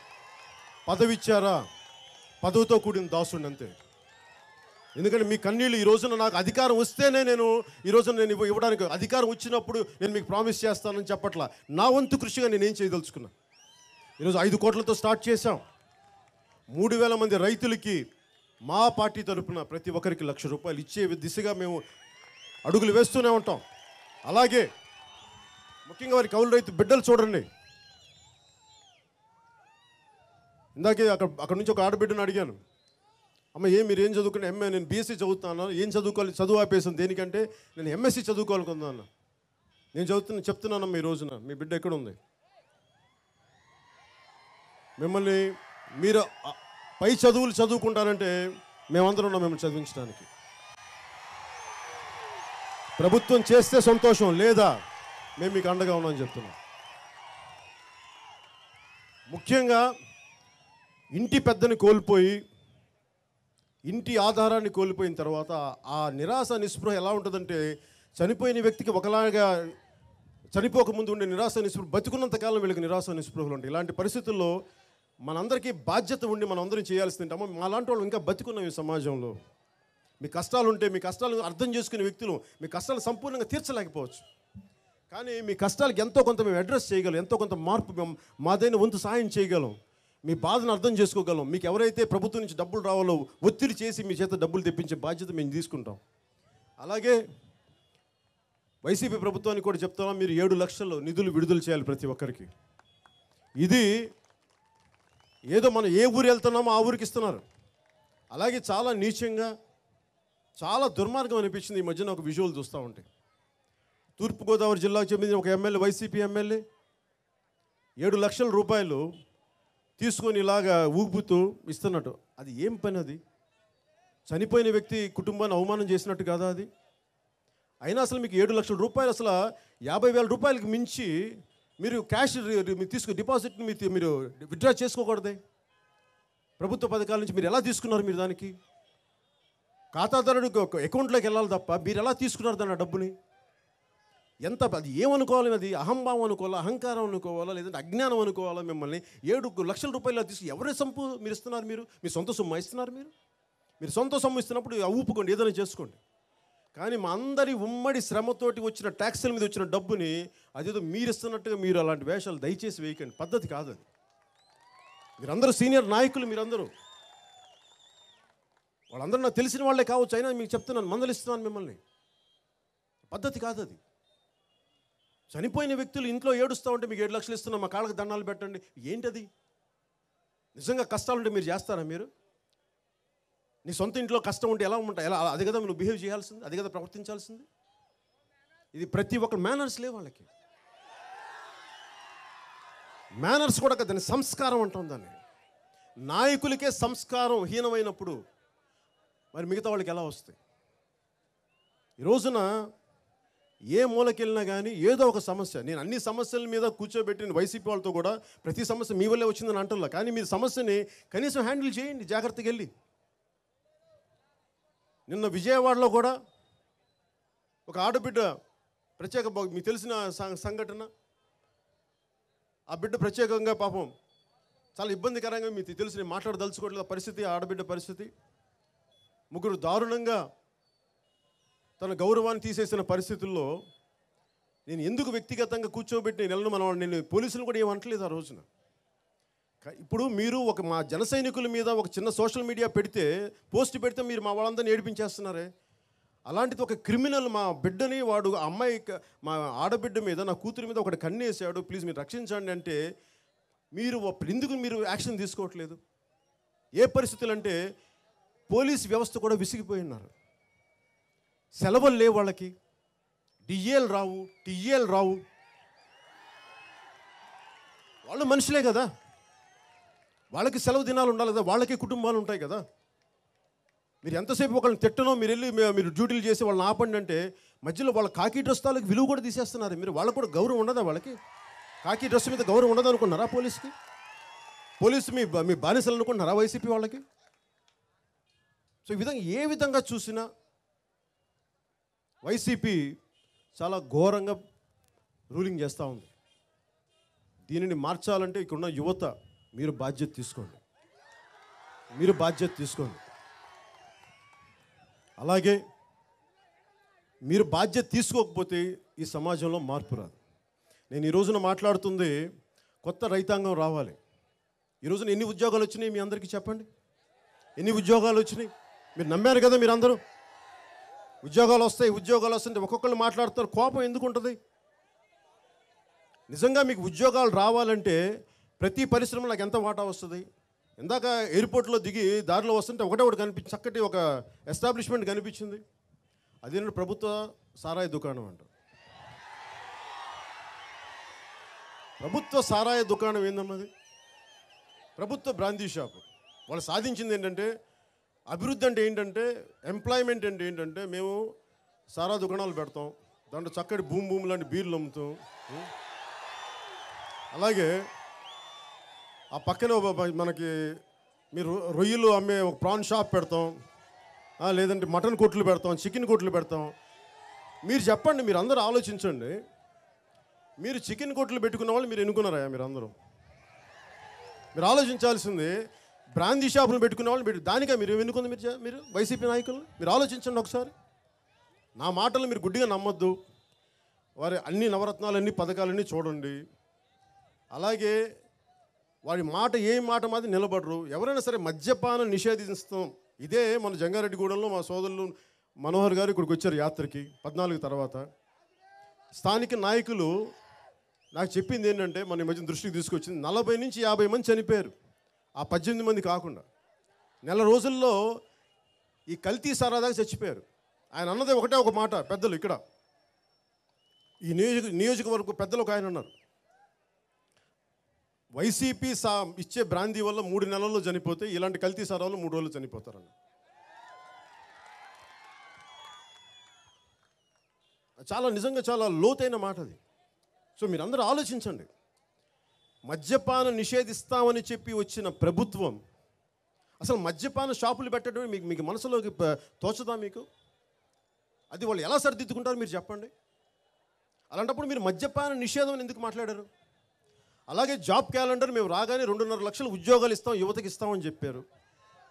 పదవి ఇచ్చారా, పదవితో కూడిన దాసుండి అంతే. ఎందుకంటే మీ కన్నీళ్ళు, ఈ రోజున నాకు అధికారం వస్తేనే నేను ఇవ్వడానికి, అధికారం వచ్చినప్పుడు నేను మీకు ప్రామిస్ చేస్తానని చెప్పట్లా. నా వంతు కృషిగా నేనేం చేయదలుచుకున్నా. ఈరోజు 5 కోట్లతో స్టార్ట్ చేశాం. 3,000 మంది రైతులకి మా పార్టీ తరఫున ప్రతి ఒక్కరికి ₹1,00,000 ఇచ్చే దిశగా మేము అడుగులు వేస్తూనే ఉంటాం. అలాగే ముఖ్యంగా వారి కౌలు రైతు బిడ్డలు చూడండి. ఇందాకే అక్కడ నుంచి ఒక ఆడబిడ్డను అడిగాను, అమ్మ మీరేం చదువుకున్నా? నేను బీఎస్సీ చదువుతాను. ఏం చదువుకోవాలి? చదువు ఆపేసాను. దేనికంటే నేను ఎంఎస్సీ చదువుకోవాలనుకున్నాను. నేను చెప్తున్నానమ్మా, ఈ రోజున మీ బిడ్డ ఎక్కడ ఉంది? మిమ్మల్ని మీరు పై చదువులు చదువుకుంటారంటే మేమందరం ఉన్నాం మిమ్మల్ని చదివించడానికి. ప్రభుత్వం చేస్తే సంతోషం, లేదా మేము మీకు అండగా ఉన్నామని చెప్తున్నాం. ముఖ్యంగా ఇంటి పెద్దని కోల్పోయి, ఇంటి ఆధారాన్ని కోల్పోయిన తర్వాత ఆ నిరాశ నిస్పృహ ఎలా ఉంటుందంటే, చనిపోయిన వ్యక్తికి ఒకలాగా, చనిపోకముందు ఉండే నిరాశ నిస్పృహ, బతుకున్నంతకాలం వీళ్ళకి నిరాశ నిస్పృహలు ఉంటాయి. ఇలాంటి పరిస్థితుల్లో మనందరికీ బాధ్యత ఉండి మనందరం చేయాల్సింది. అమ్మ మాలాంటి వాళ్ళు ఇంకా బతుకున్నాం ఈ సమాజంలో. మీ కష్టాలు ఉంటే, మీ కష్టాలను అర్థం చేసుకునే వ్యక్తులు మీ కష్టాలు సంపూర్ణంగా తీర్చలేకపోవచ్చు. కానీ మీ కష్టాలకు ఎంతో కొంత మేము అడ్రస్ చేయగలం, ఎంతో కొంత మార్పు మేము మాదైన వంతు సాయం చేయగలం, మీ బాధను అర్థం చేసుకోగలం. మీకు ఎవరైతే ప్రభుత్వం నుంచి డబ్బులు రావాలో ఒత్తిడి చేసి మీ చేత డబ్బులు తెప్పించే బాధ్యత మేము తీసుకుంటాం. అలాగే వైసీపీ ప్రభుత్వానికి కూడా చెప్తున్నాం, మీరు 7 లక్షలు నిధులు విడుదల చేయాలి ప్రతి ఒక్కరికి. ఇది ఏదో మనం ఏ ఊరు వెళ్తున్నామో ఆ ఊరికి ఇస్తున్నారు. అలాగే చాలా నీచంగా, చాలా దుర్మార్గం అనిపించింది ఈ మధ్యన ఒక విజువల్ చూస్తూ ఉంటే. తూర్పుగోదావరి జిల్లాకు చెందిన ఒక ఎమ్మెల్యే, వైసీపీ ఎమ్మెల్యే 7 లక్షల రూపాయలు తీసుకొని ఇలాగా ఊపుతూ ఇస్తున్నట్టు. అది ఏం పని? అది చనిపోయిన వ్యక్తి కుటుంబాన్ని అవమానం చేసినట్టు కాదా అది? అయినా అసలు మీకు 7 లక్షల రూపాయలు, అసలు 50,000 రూపాయలకి మించి మీరు క్యాష్ డిపాజిట్ని మీరు విత్డ్రా చేసుకోకూడదే? ప్రభుత్వ పథకాల నుంచి మీరు ఎలా తీసుకున్నారు? మీరు దానికి ఖాతాదారుడికి అకౌంట్లోకి వెళ్ళాలి తప్ప మీరు ఎలా తీసుకున్నారు దాని డబ్బుని? ఎంత అది ఏమనుకోవాలి? అది అహంభావం అనుకోవాలా, అహంకారం అనుకోవాలా, లేదంటే అజ్ఞానం అనుకోవాలా? మిమ్మల్ని 7 లక్షల రూపాయలు తీసుకు ఎవరి సొమ్ము మీరు ఇస్తున్నారు? మీ సొంత సొమ్ము ఇస్తున్నారు? మీరు సొంత సొమ్ము ఇస్తున్నప్పుడు ఊపుకోండి, ఏదైనా చేసుకోండి. కానీ మా అందరి ఉమ్మడి శ్రమతోటి వచ్చిన ట్యాక్సుల మీద వచ్చిన డబ్బుని అదేదో మీరు ఇస్తున్నట్టుగా మీరు అలాంటి వేషాలు దయచేసి వేయకండి. పద్ధతి కాదు అది. మీరందరూ సీనియర్ నాయకులు, మీరందరూ వాళ్ళందరూ నాకు తెలిసిన వాళ్ళే కావచ్చు, అయినా మీకు చెప్తున్నాను, మందలిస్తున్నాను మిమ్మల్ని. పద్ధతి కాదు అది. చనిపోయిన వ్యక్తులు ఇంట్లో ఏడుస్తూ ఉంటే మీకు 7 లక్షలు ఇస్తున్నాం, మా కాళ్ళకి దండాలు పెట్టండి. ఏంటది? నిజంగా కష్టాలుంటే మీరు చేస్తారా? మీరు నీ సొంత ఇంట్లో కష్టం ఉంటే ఎలా ఉంటాయి? అది కదా నువ్వు బిహేవ్ చేయాల్సింది, అది కదా ప్రవర్తించాల్సింది. ఇది ప్రతి ఒక్క మేనర్స్ లేవు వాళ్ళకి. మేనర్స్ కూడా కదా, సంస్కారం అంటాం దాన్ని. నాయకులకే సంస్కారం హీనమైనప్పుడు మరి మిగతా వాళ్ళకి ఎలా వస్తాయి? ఈ రోజున ఏ మూలకెళ్ళినా కానీ ఏదో ఒక సమస్య, నేను అన్ని సమస్యల మీద కూర్చోబెట్టిన వైసీపీ వాళ్ళతో కూడా ప్రతి సమస్య మీ వల్లే వచ్చిందని అంటున్నా. కానీ మీరు సమస్యని కనీసం హ్యాండిల్ చేయండి జాగ్రత్తగా వెళ్ళి. నిన్న విజయవాడలో కూడా ఒక ఆడబిడ్డ ప్రత్యేక, మీకు తెలిసిన సంఘటన. ఆ బిడ్డ ప్రత్యేకంగా పాపం చాలా ఇబ్బందికరంగా, మీకు తెలిసి మాట్లాడదలుచుకోవట్లేదు పరిస్థితి, ఆడబిడ్డ పరిస్థితి. ముగ్గురు దారుణంగా తన గౌరవాన్ని తీసేసిన పరిస్థితుల్లో నేను ఎందుకు వ్యక్తిగతంగా కూర్చోబెట్టి నేను పోలీసులు కూడా ఏమంటలేదు ఆ రోజున. ఇప్పుడు మీరు మా జన సైనికుల మీద ఒక చిన్న సోషల్ మీడియా పెడితే, పోస్ట్ పెడితే మీరు మా వాళ్ళందరినీ ఏడిపించేస్తున్నారే. అలాంటిది ఒక క్రిమినల్ మా బిడ్డని, వాడు ఆ అమ్మాయి, మా ఆడబిడ్డ మీద, నా కూతురి మీద ఒకటి కన్నేసాడు, ప్లీజ్ మీరు రక్షించండి అంటే మీరు ఎందుకు మీరు యాక్షన్ తీసుకోవట్లేదు? ఏ పరిస్థితులు అంటే పోలీస్ వ్యవస్థ కూడా విసిగిపోయి ఉన్నారు. సెలవులు లేవు వాళ్ళకి, డిఏలు రావు, టీఏలు రావు. వాళ్ళు మనుషులే కదా, వాళ్ళకి సెలవు దినాలు ఉండాలి కదా, వాళ్ళకి కుటుంబాలు ఉంటాయి కదా. మీరు ఎంతసేపు ఒకళ్ళని తిట్టనో మీరు వెళ్ళి మీరు డ్యూటీలు చేసి వాళ్ళని ఆపండి అంటే మధ్యలో వాళ్ళ కాకి డ్రెస్ తాలూకు విలువ కూడా తీసేస్తున్నారు. మీరు వాళ్ళకు కూడా గౌరవం ఉండదా? వాళ్ళకి కాకి డ్రెస్ మీద గౌరవం ఉండదు అనుకున్నారా? పోలీసు మీ బానిసలు అనుకుంటున్నారా వైసీపీ వాళ్ళకి? సో ఈ విధంగా ఏ విధంగా చూసినా వైసీపీ చాలా ఘోరంగా రూలింగ్ చేస్తూ ఉంది. దీనిని మార్చాలంటే ఇక్కడున్న యువత మీరు బాధ్యత తీసుకోండి. అలాగే మీరు బాధ్యత తీసుకోకపోతే ఈ సమాజంలో మార్పు రాదు. నేను ఈ రోజున మాట్లాడుతుంది కొత్త రైతాంగం రావాలి. ఈ రోజున ఎన్ని ఉద్యోగాలు వచ్చినాయి మీ అందరికీ చెప్పండి. ఎన్ని ఉద్యోగాలు వచ్చినాయి? మీరు నమ్మారు కదా మీరందరూ. ఉద్యోగాలు వస్తుంటే ఒక్కొక్కళ్ళు మాట్లాడుతారు. కోపం ఎందుకు ఉంటుంది? నిజంగా మీకు ఉద్యోగాలు రావాలంటే ప్రతి పరిశ్రమలో నాకు ఎంత వాటా వస్తుంది? ఇందాక ఎయిర్పోర్ట్లో దిగి దారిలో వస్తుంటే ఒకటి చక్కటి ఒక ఎస్టాబ్లిష్మెంట్ కనిపించింది. అదేంటంటే ప్రభుత్వ సారాయి దుకాణం అంట. ప్రభుత్వ సారాయి దుకాణం ఏందన్నది? ప్రభుత్వ బ్రాందీ షాపు. వాళ్ళు సాధించింది ఏంటంటే, అభివృద్ధి అంటే ఏంటంటే, ఎంప్లాయ్మెంట్ అంటే ఏంటంటే, మేము సారా దుకాణాలు పెడతాం, దాంట్లో చక్కటి భూమి లాంటి బీర్లు అమ్ముతాం. అలాగే ఆ పక్కన మనకి మీరు రొయ్యలు అమ్మే ఒక ప్రాన్ షాప్ పెడతాం, లేదంటే మటన్ కొట్లు పెడతాం, చికెన్ కొట్లు పెడతాం. మీరు చెప్పండి, మీరు అందరూ ఆలోచించండి. మీరు చికెన్ కొట్లు పెట్టుకున్న వాళ్ళు మీరు ఎన్నుకున్నారా? మీరు ఆలోచించాల్సింది బ్రాందీ షాపులు పెట్టుకునే వాళ్ళు దానిగా మీరు ఎన్నుకుంది. మీరు వైసీపీ నాయకులు మీరు ఆలోచించండి ఒకసారి. నా మాటలు మీరు గుడ్డిగా నమ్మొద్దు. వారి అన్ని నవరత్నాలన్నీ పథకాలన్నీ చూడండి. అలాగే వారి మాట ఏ మాట మాది నిలబడరు. ఎవరైనా సరే మద్యపానం నిషేధిస్తాం. ఇదే మన జంగారెడ్డిగూడెంలో మా సోదరులు మనోహర్ గారు ఇక్కడికి వచ్చారు యాత్రకి 14 తర్వాత. స్థానిక నాయకులు నాకు చెప్పింది ఏంటంటే, మన ఈ మధ్య దృష్టికి తీసుకొచ్చింది, 40 నుంచి 50 మంది చనిపోయారు, ఆ 18 మంది కాకుండా. నెల రోజుల్లో ఈ కల్తీ సారాదాకా చచ్చిపోయారు. ఆయన అన్నది ఒకటే ఒక మాట, పెద్దలు ఇక్కడ ఈ నియోజకవర్గ పెద్దలు ఒక ఆయన అన్నారు, వైసీపీ ఇచ్చే బ్రాందీ వల్ల 3 నెలల్లో చనిపోతే ఇలాంటి కల్తీ సారాలు 3 రోజులు చనిపోతారన్న. చాలా నిజంగా చాలా లోతైన మాట అది. సో మీరందరూ ఆలోచించండి. మద్యపానం నిషేధిస్తామని చెప్పి వచ్చిన ప్రభుత్వం అసలు మద్యపాన షాపులు పెట్టడం మీకు మనసులోకి తోచదా మీకు? అది వాళ్ళు ఎలా సరిదిద్దుకుంటారో మీరు చెప్పండి. అలాంటప్పుడు మీరు మద్యపాన నిషేధం అని ఎందుకు మాట్లాడారు? అలాగే జాబ్ క్యాలెండర్ మేము రాగానే 2.5 లక్షల ఉద్యోగాలు ఇస్తాం, యువతకి ఇస్తామని చెప్పారు.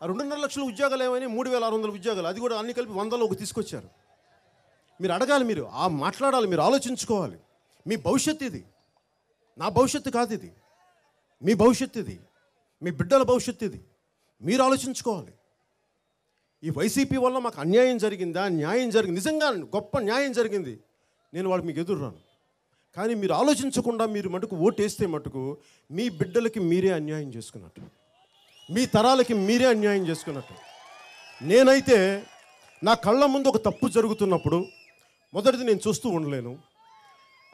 ఆ 2.5 లక్షల ఉద్యోగాలు ఏమైనా 3,600 ఉద్యోగాలు, అది కూడా అన్ని కలిపి 100లోకి తీసుకొచ్చారు. మీరు అడగాలి, మీరు మాట్లాడాలి, మీరు ఆలోచించుకోవాలి. మీ భవిష్యత్తు ఇది, నా భవిష్యత్తు కాదు ఇది, మీ భవిష్యత్తు ఇది, మీ బిడ్డల భవిష్యత్తు ఇది. మీరు ఆలోచించుకోవాలి. ఈ వైసీపీ వల్ల మాకు అన్యాయం జరిగిందా? న్యాయం జరిగింది, నిజంగా గొప్ప న్యాయం జరిగింది, నేను వాళ్ళకి మీకు ఎదురు రాను. కానీ మీరు ఆలోచించకుండా మీరు మటుకు ఓటేస్తే మటుకు మీ బిడ్డలకి మీరే అన్యాయం చేసుకున్నట్టు, మీ తరాలకి మీరే అన్యాయం చేసుకున్నట్టు. నేనైతే నా కళ్ళ ముందు ఒక తప్పు జరుగుతున్నప్పుడు మొదటిది నేను చూస్తూ ఉండలేను.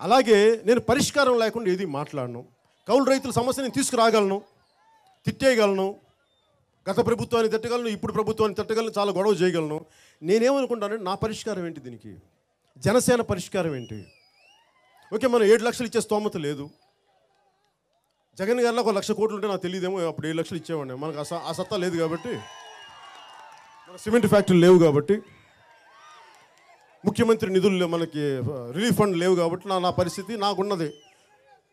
అలాగే నేను పరిష్కారం లేకుండా ఏది మాట్లాడను. కౌలు రైతుల సమస్య నేను తీసుకురాగలను, తిట్టేయగలను, గత ప్రభుత్వాన్ని తిట్టగలను, ఇప్పుడు ప్రభుత్వాన్ని తిట్టగలను, చాలా గొడవ చేయగలను. నేనేమనుకుంటానంటే నా పరిష్కారం ఏంటి దీనికి? జనసేన పరిష్కారం ఏంటి? ఓకే, మనం 7 లక్షలు ఇచ్చే స్తోమత లేదు. జగన్ గారిలో 1 లక్ష కోట్లు ఉంటే నాకు తెలియదేమో, అప్పుడు 7 లక్షలు ఇచ్చేవాడిని. మనకు ఆ సత్తా లేదు కాబట్టి, మన సిమెంట్ ఫ్యాక్టరీలు లేవు కాబట్టి, ముఖ్యమంత్రి నిధులు మనకి రిలీఫ్ ఫండ్ లేవు కాబట్టి నా పరిస్థితి నాకున్నది.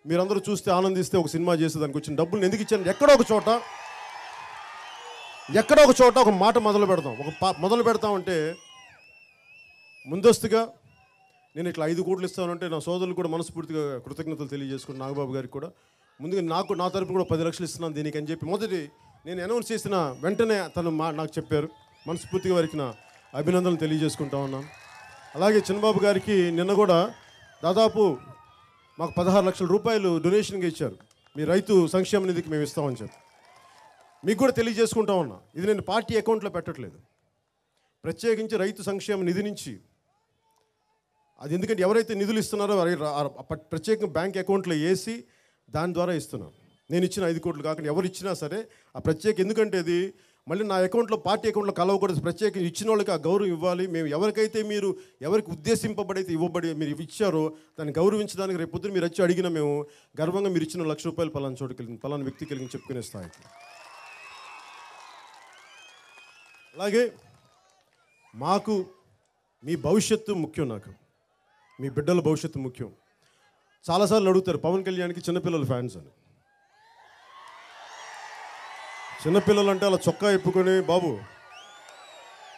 మీరందరూ చూస్తే ఆనందిస్తే ఒక సినిమా చేస్తే దానికి వచ్చిన డబ్బులు ఎందుకు ఇచ్చాను? ఎక్కడో ఒక చోట ఒక మాట మొదలు పెడతామంటే ముందస్తుగా నేను ఇట్లా 5 కోట్లు ఇస్తానంటే నా సోదరులు కూడా మనస్ఫూర్తిగా కృతజ్ఞతలు తెలియజేసుకుని నాగబాబు గారికి కూడా ముందుగా నా తరపు కూడా 10 లక్షలు ఇస్తున్నాను దీనికి అని చెప్పి మొదటి నేను అనౌన్స్ చేసిన వెంటనే తను నాకు చెప్పారు. మనస్ఫూర్తిగా వారికి నా అభినందనలు తెలియజేసుకుంటా ఉన్నాను. అలాగే చిన్నబాబు గారికి నిన్న కూడా దాదాపు మాకు 16 లక్షల రూపాయలు డొనేషన్గా ఇచ్చారు. మీ రైతు సంక్షేమ నిధికి మేము ఇస్తామని చెప్పి మీకు కూడా తెలియజేసుకుంటా ఉన్నా. ఇది నేను పార్టీ అకౌంట్లో పెట్టట్లేదు, ప్రత్యేకించి రైతు సంక్షేమ నిధి నుంచి. అది ఎందుకంటే ఎవరైతే నిధులు ఇస్తున్నారో ప్రత్యేకంగా బ్యాంక్ అకౌంట్లో వేసి దాని ద్వారా ఇస్తున్నాను. నేను ఇచ్చిన 5 కోట్లు కాకుండా ఎవరు ఇచ్చినా సరే ఆ ప్రత్యేక, ఎందుకంటే అది మళ్ళీ నా అకౌంట్లో పార్టీ అకౌంట్లో కలవకూడదు. ప్రత్యేకంగా ఇచ్చిన వాళ్ళకి ఆ గౌరవం ఇవ్వాలి. మేము ఎవరికైతే ఎవరికి ఉద్దేశింపబడైతే మీరు ఇచ్చారో దాన్ని గౌరవించడానికి రేపు పొద్దున మీరు వచ్చి అడిగినా మేము గర్వంగా మీరు ఇచ్చిన 1 లక్ష రూపాయలు పలానా చోటుకి వెళ్ళింది, పలానా వ్యక్తికి వెళ్ళి చెప్పుకునే స్థాయికి. అలాగే మాకు మీ భవిష్యత్తు ముఖ్యం, నాకు మీ బిడ్డల భవిష్యత్తు ముఖ్యం. చాలాసార్లు అడుగుతారు పవన్ కళ్యాణ్కి చిన్నపిల్లల ఫ్యాన్స్ అని. చిన్నపిల్లలు అంటే అలా చొక్కా ఎప్పుకొని, బాబు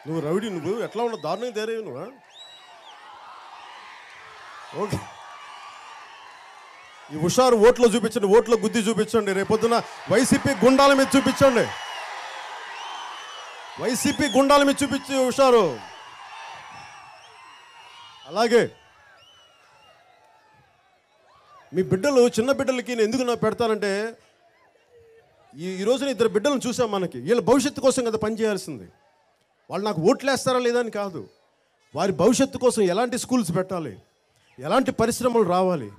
నువ్వు రౌడీ, నువ్వు ఎట్లా ఉన్నావు, దారుణంగా తయారయ్యావు నువ్వు. ఓకే, ఈ హుషారు ఓట్లో చూపించండి, ఓట్లో గుద్ది చూపించండి. రేపొద్దున వైసీపీ గుండాల మీద చూపించండి, వైసీపీ గుండాల మీద చూపించి హుషారు. అలాగే మీ బిడ్డలు, చిన్న బిడ్డలకి నేను ఎందుకు పెడతానంటే, ఈ రోజున 2 బిడ్డలను చూసాం మనకి. వీళ్ళ భవిష్యత్తు కోసం కదా పనిచేయాల్సింది. వాళ్ళు నాకు ఓట్లు వేస్తారా లేదా అని కాదు, వారి భవిష్యత్తు కోసం ఎలాంటి స్కూల్స్ పెట్టాలి, ఎలాంటి పరిశ్రమలు రావాలి,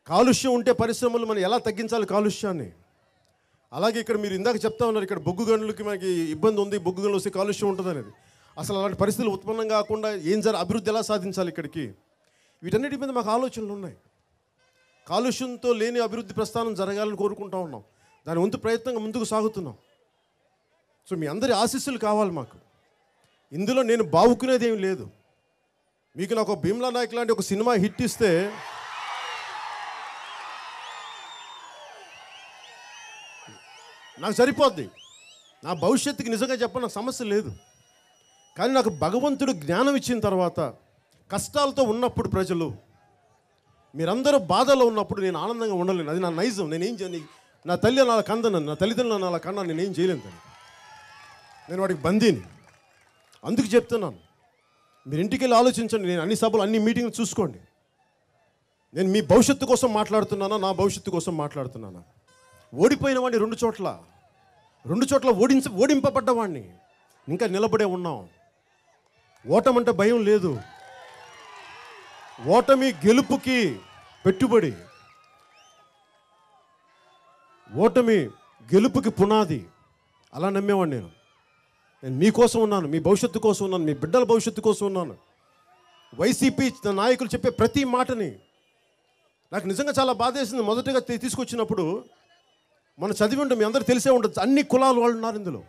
కాలుష్యం ఉంటే పరిశ్రమలు మనం ఎలా తగ్గించాలి కాలుష్యాన్ని. అలాగే ఇక్కడ మీరు ఇందాక చెప్తా ఉన్నారు, ఇక్కడ బొగ్గు గనులకి మనకి ఇబ్బంది ఉంది, బొగ్గు గనులు వస్తే కాలుష్యం ఉంటుంది అనేది. అసలు అలాంటి పరిస్థితులు ఉత్పన్నం కాకుండా అభివృద్ధి ఎలా సాధించాలి ఇక్కడికి, వీటన్నిటి మీద మాకు ఆలోచనలు ఉన్నాయి. కాలుష్యంతో లేని అభివృద్ధి ప్రస్థానం జరగాలని కోరుకుంటా ఉన్నాం. దాని వంతు ప్రయత్నంగా ముందుకు సాగుతున్నాం. సో మీ అందరి ఆశీస్సులు కావాలి మాకు. ఇందులో నేను బావుకునేది ఏమి లేదు. మీకు నాకు భీమ్లా నాయక్ లాంటి ఒక సినిమా హిట్ ఇస్తే నాకు సరిపోద్ది. నా భవిష్యత్తుకి నిజంగా చెప్ప నాకు సమస్య లేదు. కానీ నాకు భగవంతుడు జ్ఞానం ఇచ్చిన తర్వాత, కష్టాలతో ఉన్నప్పుడు ప్రజలు మీరందరూ బాధలో ఉన్నప్పుడు నేను ఆనందంగా ఉండలేను. అది నా నైజం. నేనేం చేయను. నా తల్లి అలా కందను, నా తల్లిదండ్రులు అలా కన్నా నేనేం చేయలేను దాన్ని. నేను వాడికి బందీని. అందుకు చెప్తున్నాను, మీరు ఇంటికి వెళ్ళి ఆలోచించండి. నేను అన్ని సభలు అన్ని మీటింగ్లు చూసుకోండి. నేను మీ భవిష్యత్తు కోసం మాట్లాడుతున్నానా, నా భవిష్యత్తు కోసం మాట్లాడుతున్నానా? ఓడిపోయిన వాడిని రెండు చోట్ల ఓడింపబడ్డవాడిని ఇంకా నిలబడే ఉన్నాం. ఓటమంటే భయం లేదు. ఓటమి గెలుపుకి పెట్టుబడి, ఓటమి గెలుపుకి పునాది. అలా నమ్మేవాడిని నేను మీకోసం ఉన్నాను, మీ భవిష్యత్తు కోసం ఉన్నాను, మీ బిడ్డల భవిష్యత్తు కోసం ఉన్నాను. వైసీపీ నాయకులు చెప్పే ప్రతి మాటని నాకు నిజంగా చాలా బాధేసింది. మొదటగా తీసుకొచ్చినప్పుడు మనం చదివి ఉంటాం, మీ అందరూ తెలిసే ఉంటుంది. అన్ని కులాలు వాళ్ళు ఉన్నారు ఇందులో.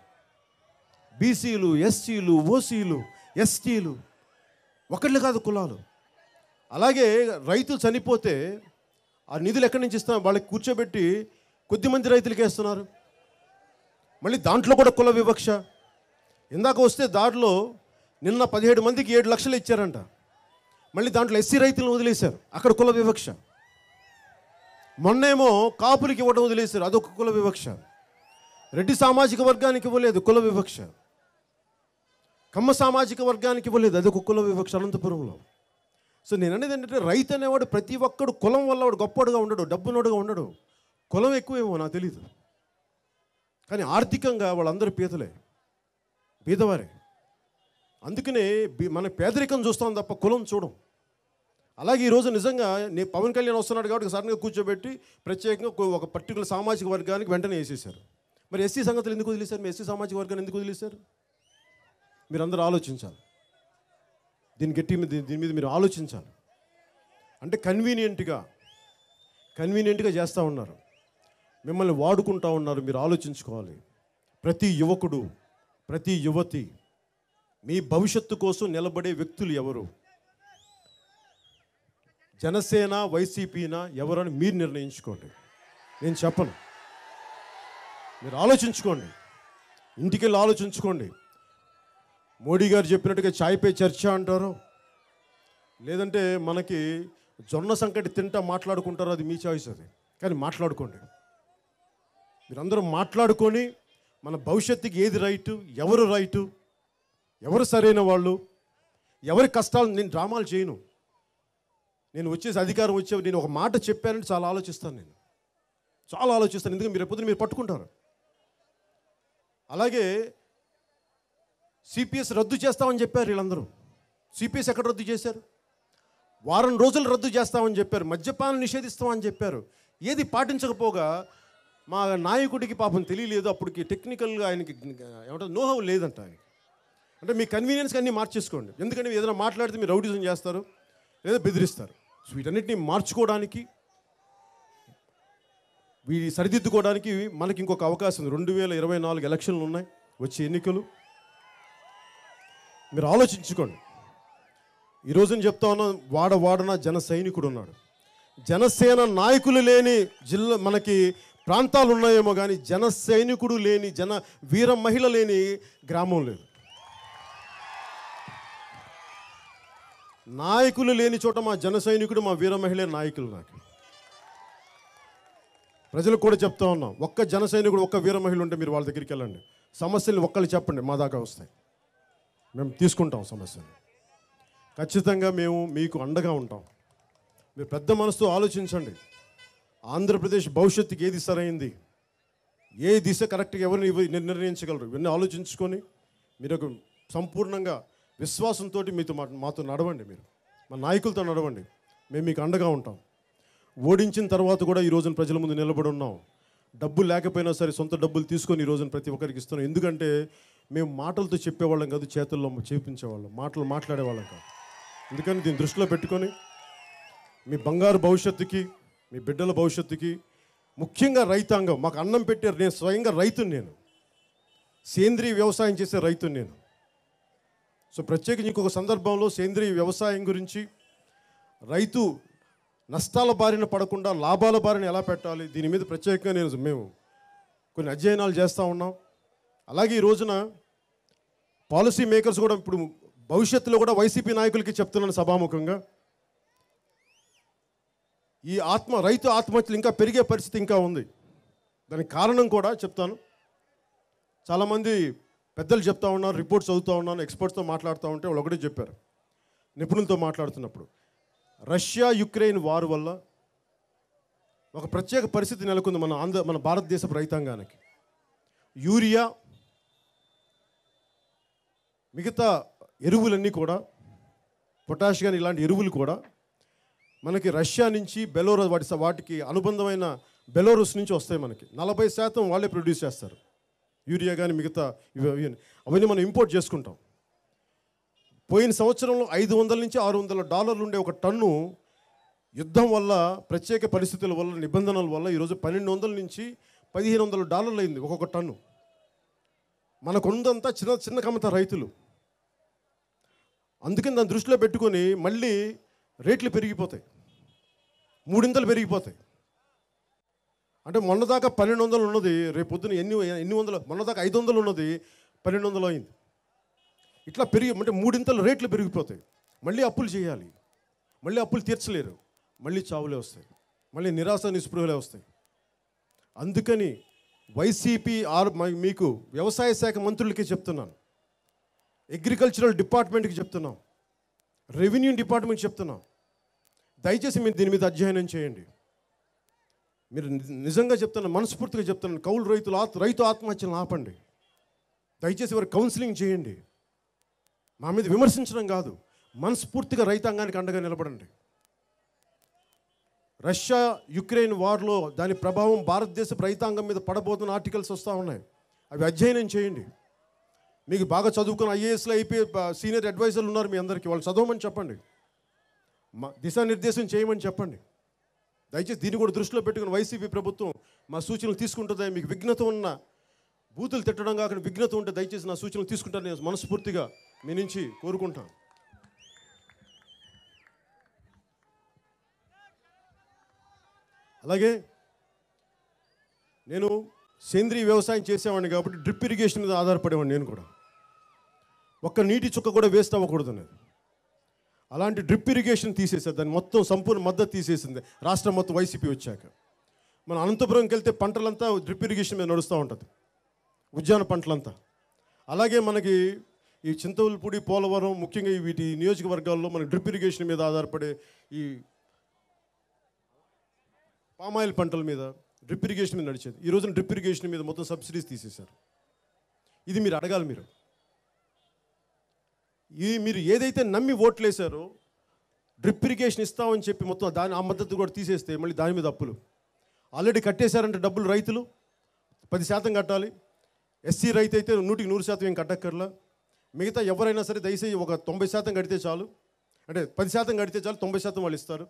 బీసీలు, ఎస్సీలు, ఓసీలు, ఎస్టీలు, ఒకళ్ళు కాదు కులాలు. అలాగే రైతులు చనిపోతే ఆ నిధులు ఎక్కడి నుంచి ఇస్తాం? వాళ్ళకి కూర్చోబెట్టి కొద్దిమంది రైతులకే ఇస్తున్నారు. మళ్ళీ దాంట్లో కూడా కుల వివక్ష. ఇందాక వస్తే దారిలో నిన్న 17 మందికి 7 లక్షలు ఇచ్చారంట. మళ్ళీ దాంట్లో ఎస్సీ రైతులను వదిలేశారు, అక్కడ కుల వివక్ష. మొన్నేమో కాపులకి ఇవ్వడం వదిలేశారు, అదొక కుల వివక్ష. రెడ్డి సామాజిక వర్గానికి ఇవ్వలేదు, కుల వివక్ష. కమ్మ సామాజిక వర్గానికి ఇవ్వలేదు, అదొక కుల వివక్ష అనంతపురంలో. సో నేను అనేది ఏంటంటే, రైతు అనేవాడు ప్రతి ఒక్కడు కులం వల్ల వాడు గొప్పవాడుగా ఉండడు, డబ్బునోడుగా ఉండడు. కులం ఎక్కువేమో నాకు తెలీదు, కానీ ఆర్థికంగా వాళ్ళందరూ బీదవారే. అందుకనే మన పేదరికం చూస్తాం తప్ప కులం చూడం. అలాగే ఈరోజు నిజంగా నేను పవన్ కళ్యాణ్ వస్తున్నాడు కాబట్టి సడన్గా కూర్చోబెట్టి ప్రత్యేకంగా ఒక పర్టికులర్ సామాజిక వర్గానికి వెంటనే వేసేశారు. మరి ఎస్సీ సంగతులు ఎందుకు వదిలేశారు? మీ ఎస్సీ సామాజిక వర్గాన్ని ఎందుకు వదిలేశారు? మీరు అందరూ ఆలోచించాలి. దీని మీద మీరు ఆలోచించాలి. అంటే కన్వీనియంట్గా చేస్తూ ఉన్నారు, మిమ్మల్ని వాడుకుంటూ ఉన్నారు. మీరు ఆలోచించుకోవాలి. ప్రతి యువకుడు, ప్రతి యువతి, మీ భవిష్యత్తు కోసం నిలబడే వ్యక్తులు ఎవరు? జనసేన, వైసీపీనా ఎవరని మీరు నిర్ణయించుకోండి. నేను చెప్పను, మీరు ఆలోచించుకోండి. ఇంటికి వెళ్ళి ఆలోచించుకోండి. మోడీ గారు చెప్పినట్టుగా చాయ్ పే చర్చ అంటారు, లేదంటే మనకి జొన్న సంకటి తింటా మాట్లాడుకుంటారు, అది మీ చాయిస్. అది కానీ మాట్లాడుకోండి. మీరందరూ మాట్లాడుకొని మన భవిష్యత్తుకి ఏది రైటు, ఎవరు సరైన వాళ్ళు, ఎవరి కష్టాలు. నేను డ్రామాలు చేయను. నేను అధికారం నేను ఒక మాట చెప్పానంటే చాలా ఆలోచిస్తాను. ఎందుకంటే మీరు ఎప్పుడు మీరు పట్టుకుంటారు. అలాగే సిపిఎస్ రద్దు చేస్తామని చెప్పారు వీళ్ళందరూ. సిపిఎస్ ఎక్కడ రద్దు చేశారు? వారం రోజులు రద్దు చేస్తామని చెప్పారు. మద్యపానం నిషేధిస్తామని చెప్పారు. ఏది పాటించకపోగా మా నాయకుడికి పాపం తెలియలేదు, అప్పటికి టెక్నికల్గా ఆయనకి ఏమంటారు నోహౌ లేదంట ఆయనకి. అంటే మీ కన్వీనియన్స్కి అన్నీ మార్చేసుకోండి. ఎందుకంటే ఏదైనా మాట్లాడితే మీరు రౌడిజం చేస్తారు లేదా బెదిరిస్తారు. సో వీటన్నిటిని మార్చుకోవడానికి, వీటి సరిదిద్దుకోవడానికి మనకి ఇంకొక అవకాశం ఉంది. 2024 ఎలక్షన్లు ఉన్నాయి, వచ్చే ఎన్నికలు. మీరు ఆలోచించుకోండి. ఈరోజు నేను చెప్తా ఉన్నాను, వాడన జన సైనికుడు ఉన్నాడు. జనసేన నాయకులు లేని జిల్లా మనకి ప్రాంతాలు ఉన్నాయేమో కానీ జన సైనికుడు లేని, వీర మహిళ లేని గ్రామం లేదు. నాయకులు లేని చోట మా జన సైనికుడు, మా వీర మహిళ నాయకులు. నాకు ప్రజలకు కూడా చెప్తా ఉన్నాం, ఒక్క జన సైనికుడు, ఒక్క వీర మహిళ ఉంటే మీరు వాళ్ళ దగ్గరికి వెళ్ళండి. సమస్యలు ఒక్కళ్ళు చెప్పండి, మా దాకా వస్తాయి, మేము తీసుకుంటాం సమస్యలు. ఖచ్చితంగా మేము మీకు అండగా ఉంటాం. మీరు పెద్ద మనసుతో ఆలోచించండి. ఆంధ్రప్రదేశ్ భవిష్యత్తుకి ఏది సరైంది, ఏ దిశ కరెక్ట్గా ఎవరిని నిర్ణయించగలరు, ఇవన్నీ ఆలోచించుకొని మీరు ఒక సంపూర్ణంగా విశ్వాసంతో మాతో నడవండి. మీరు మా నాయకులతో నడవండి, మేము మీకు అండగా ఉంటాం. ఓడించిన తర్వాత కూడా ఈ రోజున ప్రజల ముందు నిలబడి ఉన్నాం. డబ్బులు లేకపోయినా సరే సొంత డబ్బులు తీసుకొని ఈ రోజున ప్రతి ఒక్కరికి ఇస్తున్నాం. ఎందుకంటే మేము మాటలతో చెప్పేవాళ్ళం కాదు, చేతుల్లో చేపించేవాళ్ళం, మాట్లాడేవాళ్ళం కాదు. అందుకని దీన్ని దృష్టిలో పెట్టుకొని మీ బంగారు భవిష్యత్తుకి, మీ బిడ్డల భవిష్యత్తుకి, ముఖ్యంగా రైతాంగం మాకు అన్నం పెట్టారు. నేను స్వయంగా రైతుని, నేను సేంద్రీయ వ్యవసాయం చేసే రైతుని నేను. సో ప్రత్యేకించి ఇంకొక సందర్భంలో సేంద్రీయ వ్యవసాయం గురించి, రైతు నష్టాల బారిన పడకుండా లాభాల బారిన ఎలా పెట్టాలి, దీని మీద ప్రత్యేకంగా మేము కొన్ని అధ్యయనాలు చేస్తూ ఉన్నాం. అలాగే ఈ రోజున పాలసీ మేకర్స్ కూడా ఇప్పుడు భవిష్యత్తులో కూడా వైసీపీ నాయకులకి చెప్తున్నాను సభాముఖంగా, ఈ రైతు ఆత్మహత్యలు ఇంకా పెరిగే పరిస్థితి ఇంకా ఉంది. దానికి కారణం కూడా చెప్తాను. చాలామంది పెద్దలు చెప్తా ఉన్నారు, రిపోర్ట్స్ చదువుతూ ఉన్నాను, ఎక్స్పర్ట్స్తో మాట్లాడుతూ ఉంటే వాళ్ళు ఒకటే చెప్పారు, నిపుణులతో మాట్లాడుతున్నప్పుడు, రష్యా యుక్రెయిన్ వార్ వల్ల ఒక ప్రత్యేక పరిస్థితి నెలకొంది మన భారతదేశపు రైతాంగానికి. యూరియా మిగతా ఎరువులన్నీ కూడా, పొటాష్ కానీ ఇలాంటి ఎరువులు కూడా మనకి రష్యా నుంచి వాటికి అనుబంధమైన బెలోరస్ నుంచి వస్తాయి. మనకి 40% వాళ్ళే ప్రొడ్యూస్ చేస్తారు. యూరియా కానీ మిగతా అవన్నీ మనం ఇంపోర్ట్ చేసుకుంటాం. పోయిన సంవత్సరంలో $500 నుంచి $600 ఉండే ఒక టన్ను యుద్ధం వల్ల, ప్రత్యేక పరిస్థితుల వల్ల, నిబంధనల వల్ల ఈరోజు $1200 నుంచి $1500 అయింది ఒక్కొక్క టన్ను. మనకుందంతా చిన్న కమత రైతులు. అందుకని దాన్ని దృష్టిలో పెట్టుకొని మళ్ళీ రేట్లు పెరిగిపోతాయి, 3 పెరిగిపోతాయి. అంటే మొన్నదాకా 1200 ఉన్నది రేపు పొద్దున ఎన్ని వందలు, మొన్నదాకా 500 ఉన్నది 1200 అయింది. ఇట్లా అంటే 3 రేట్లు పెరిగిపోతాయి. మళ్ళీ అప్పులు చేయాలి, మళ్ళీ అప్పులు తీర్చలేరు, మళ్ళీ చావులే వస్తాయి, మళ్ళీ నిరాశ నిస్పృహలే వస్తాయి. అందుకని వైసీపీ మీకు వ్యవసాయ శాఖ మంత్రులకి చెప్తున్నాను, అగ్రికల్చరల్ డిపార్ట్మెంట్కి చెప్తున్నాం, రెవెన్యూ డిపార్ట్మెంట్కి చెప్తున్నాం, దయచేసి మీరు దీని మీద అధ్యయనం చేయండి. మీరు నిజంగా చెప్తున్నాను, మనస్ఫూర్తిగా చెప్తున్నాను, కౌలు రైతు ఆత్మహత్యలను ఆపండి. దయచేసి వారికి కౌన్సిలింగ్ చేయండి. మా మీద విమర్శించడం కాదు, మనస్ఫూర్తిగా రైతాంగానికి అండగా నిలబడండి. రష్యా యుక్రెయిన్ వార్లో దాని ప్రభావం భారతదేశ రైతాంగం మీద పడబోతున్న ఆర్టికల్స్ వస్తూ ఉన్నాయి. అవి అధ్యయనం చేయండి. మీకు బాగా చదువుకున్న ఐఏఎస్లో అయిపోయి సీనియర్ అడ్వైజర్లు ఉన్నారు మీ అందరికీ, వాళ్ళు చదవమని చెప్పండి, దిశానిర్దేశం చేయమని చెప్పండి. దయచేసి దీన్ని కూడా దృష్టిలో పెట్టుకుని వైసీపీ ప్రభుత్వం మా సూచనలు తీసుకుంటుందని, మీకు విఘ్నత ఉన్న, బూతులు తిట్టడం కాకుండా విఘ్నత ఉంటే దయచేసి నా సూచనలు తీసుకుంటారని నేను మనస్ఫూర్తిగా మీ నుంచి కోరుకుంటాను. అలాగే నేను సేంద్రీయ వ్యవసాయం చేసేవాడిని కాబట్టి డ్రిప్ ఇరిగేషన్ మీద ఆధారపడేవాడిని. నేను కూడా ఒక్క నీటి చుక్క కూడా వేస్ట్ అవ్వకూడదు అనేది, అలాంటి డ్రిప్ ఇరిగేషన్ తీసేసారు. దాన్ని మొత్తం సంపూర్ణ మద్దతు తీసేసింది రాష్ట్రం మొత్తం వైసీపీ వచ్చాక. మన అనంతపురంకి వెళ్తే పంటలంతా డ్రిప్ ఇరిగేషన్ మీద నడుస్తూ ఉంటుంది, ఉద్యాన పంటలంతా. అలాగే మనకి ఈ చింతవులపూడి, పోలవరం, ముఖ్యంగా వీటి నియోజకవర్గాల్లో మన డ్రిప్ ఇరిగేషన్ మీద ఆధారపడే ఈ పామాయిల్ పంటల మీద డ్రిప్ ఇరిగేషన్ మీద నడిచేది. ఈ రోజున డ్రిప్ ఇరిగేషన్ మీద మొత్తం సబ్సిడీస్ తీసేశారు. ఇది మీరు అడగాలి. మీరు ఏదైతే నమ్మి ఓట్లు వేశారో, డ్రిప్ ఇరిగేషన్ ఇస్తామని చెప్పి మొత్తం ఆ మద్దతు కూడా తీసేస్తే మళ్ళీ దాని మీద అప్పులు ఆల్రెడీ కట్టేశారంటే డబ్బులు రైతులు 10% కట్టాలి. ఎస్సీ రైతు అయితే 100% ఏం కట్టక్కర్లా. మిగతా ఎవరైనా సరే దయచేసి ఒక 90% కడితే చాలు, అంటే 10% కడితే చాలు, 90% వాళ్ళు ఇస్తారు.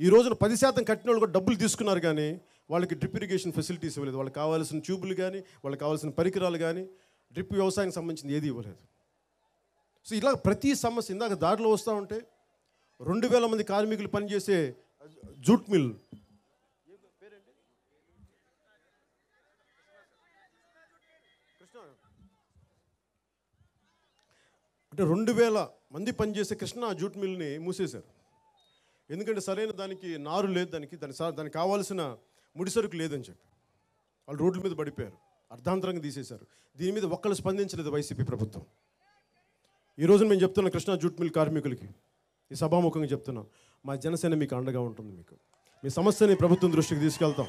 ఈ రోజున 10% కట్టిన వాళ్ళు కూడా డబ్బులు తీసుకున్నారు, కానీ వాళ్ళకి డ్రిప్ ఇరిగేషన్ ఫెసిలిటీస్ ఇవ్వలేదు. వాళ్ళకి కావాల్సిన ట్యూబులు కానీ, వాళ్ళకి కావాల్సిన పరికరాలు కానీ, డ్రిప్ వ్యవసాయానికి సంబంధించింది ఏది ఇవ్వలేదు. సో ఇలా ప్రతి సమస్య, ఇందాక దారిలో వస్తూ ఉంటే 2000 మంది కార్మికులు పనిచేసే జూట్ మిల్, అంటే 2000 మంది పనిచేసే కృష్ణా జూట్ మిల్ని మూసేశారు. ఎందుకంటే సరైన దానికి నారు లేదు, దానికి కావాల్సిన ముడిసరుకు లేదని చెప్పి వాళ్ళు రోడ్ల మీద పడిపోయారు, అర్ధాంతరంగా తీసేశారు. దీని మీద ఒక్కళ్ళు స్పందించలేదు వైసీపీ ప్రభుత్వం. ఈరోజు మేము చెప్తున్నా కృష్ణా జూట్ మిల్ కార్మికులకి, ఈ సభాముఖంగా చెప్తున్నాం, మా జనసేన మీకు అండగా ఉంటుంది. మీ సమస్యని ప్రభుత్వం దృష్టికి తీసుకెళ్తాం.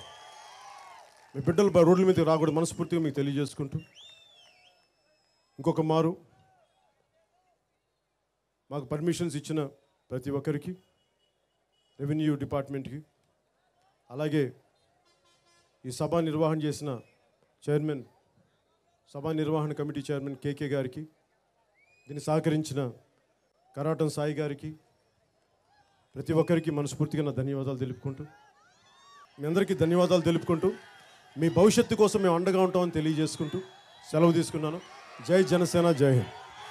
మీ బిడ్డలు రోడ్ల మీదకి రాకూడదు మనస్ఫూర్తిగా మీకు తెలియజేసుకుంటూ, ఇంకొక మారు మాకు పర్మిషన్స్ ఇచ్చిన ప్రతి ఒక్కరికి, రెవెన్యూ డిపార్ట్మెంట్కి, అలాగే ఈ సభ నిర్వహణ చేసిన చైర్మన్, సభా నిర్వహణ కమిటీ చైర్మన్ కేకే గారికి, దీన్ని సహకరించిన కరాటం సాయి గారికి, ప్రతి ఒక్కరికి మనస్ఫూర్తిగా నా ధన్యవాదాలు తెలుపుకుంటూ, మీ అందరికీ ధన్యవాదాలు తెలుపుకుంటూ, మీ భవిష్యత్తు కోసం మేము అండగా ఉంటామని తెలియజేసుకుంటూ సెలవు తీసుకున్నాను. జై జనసేన, జై హింద్.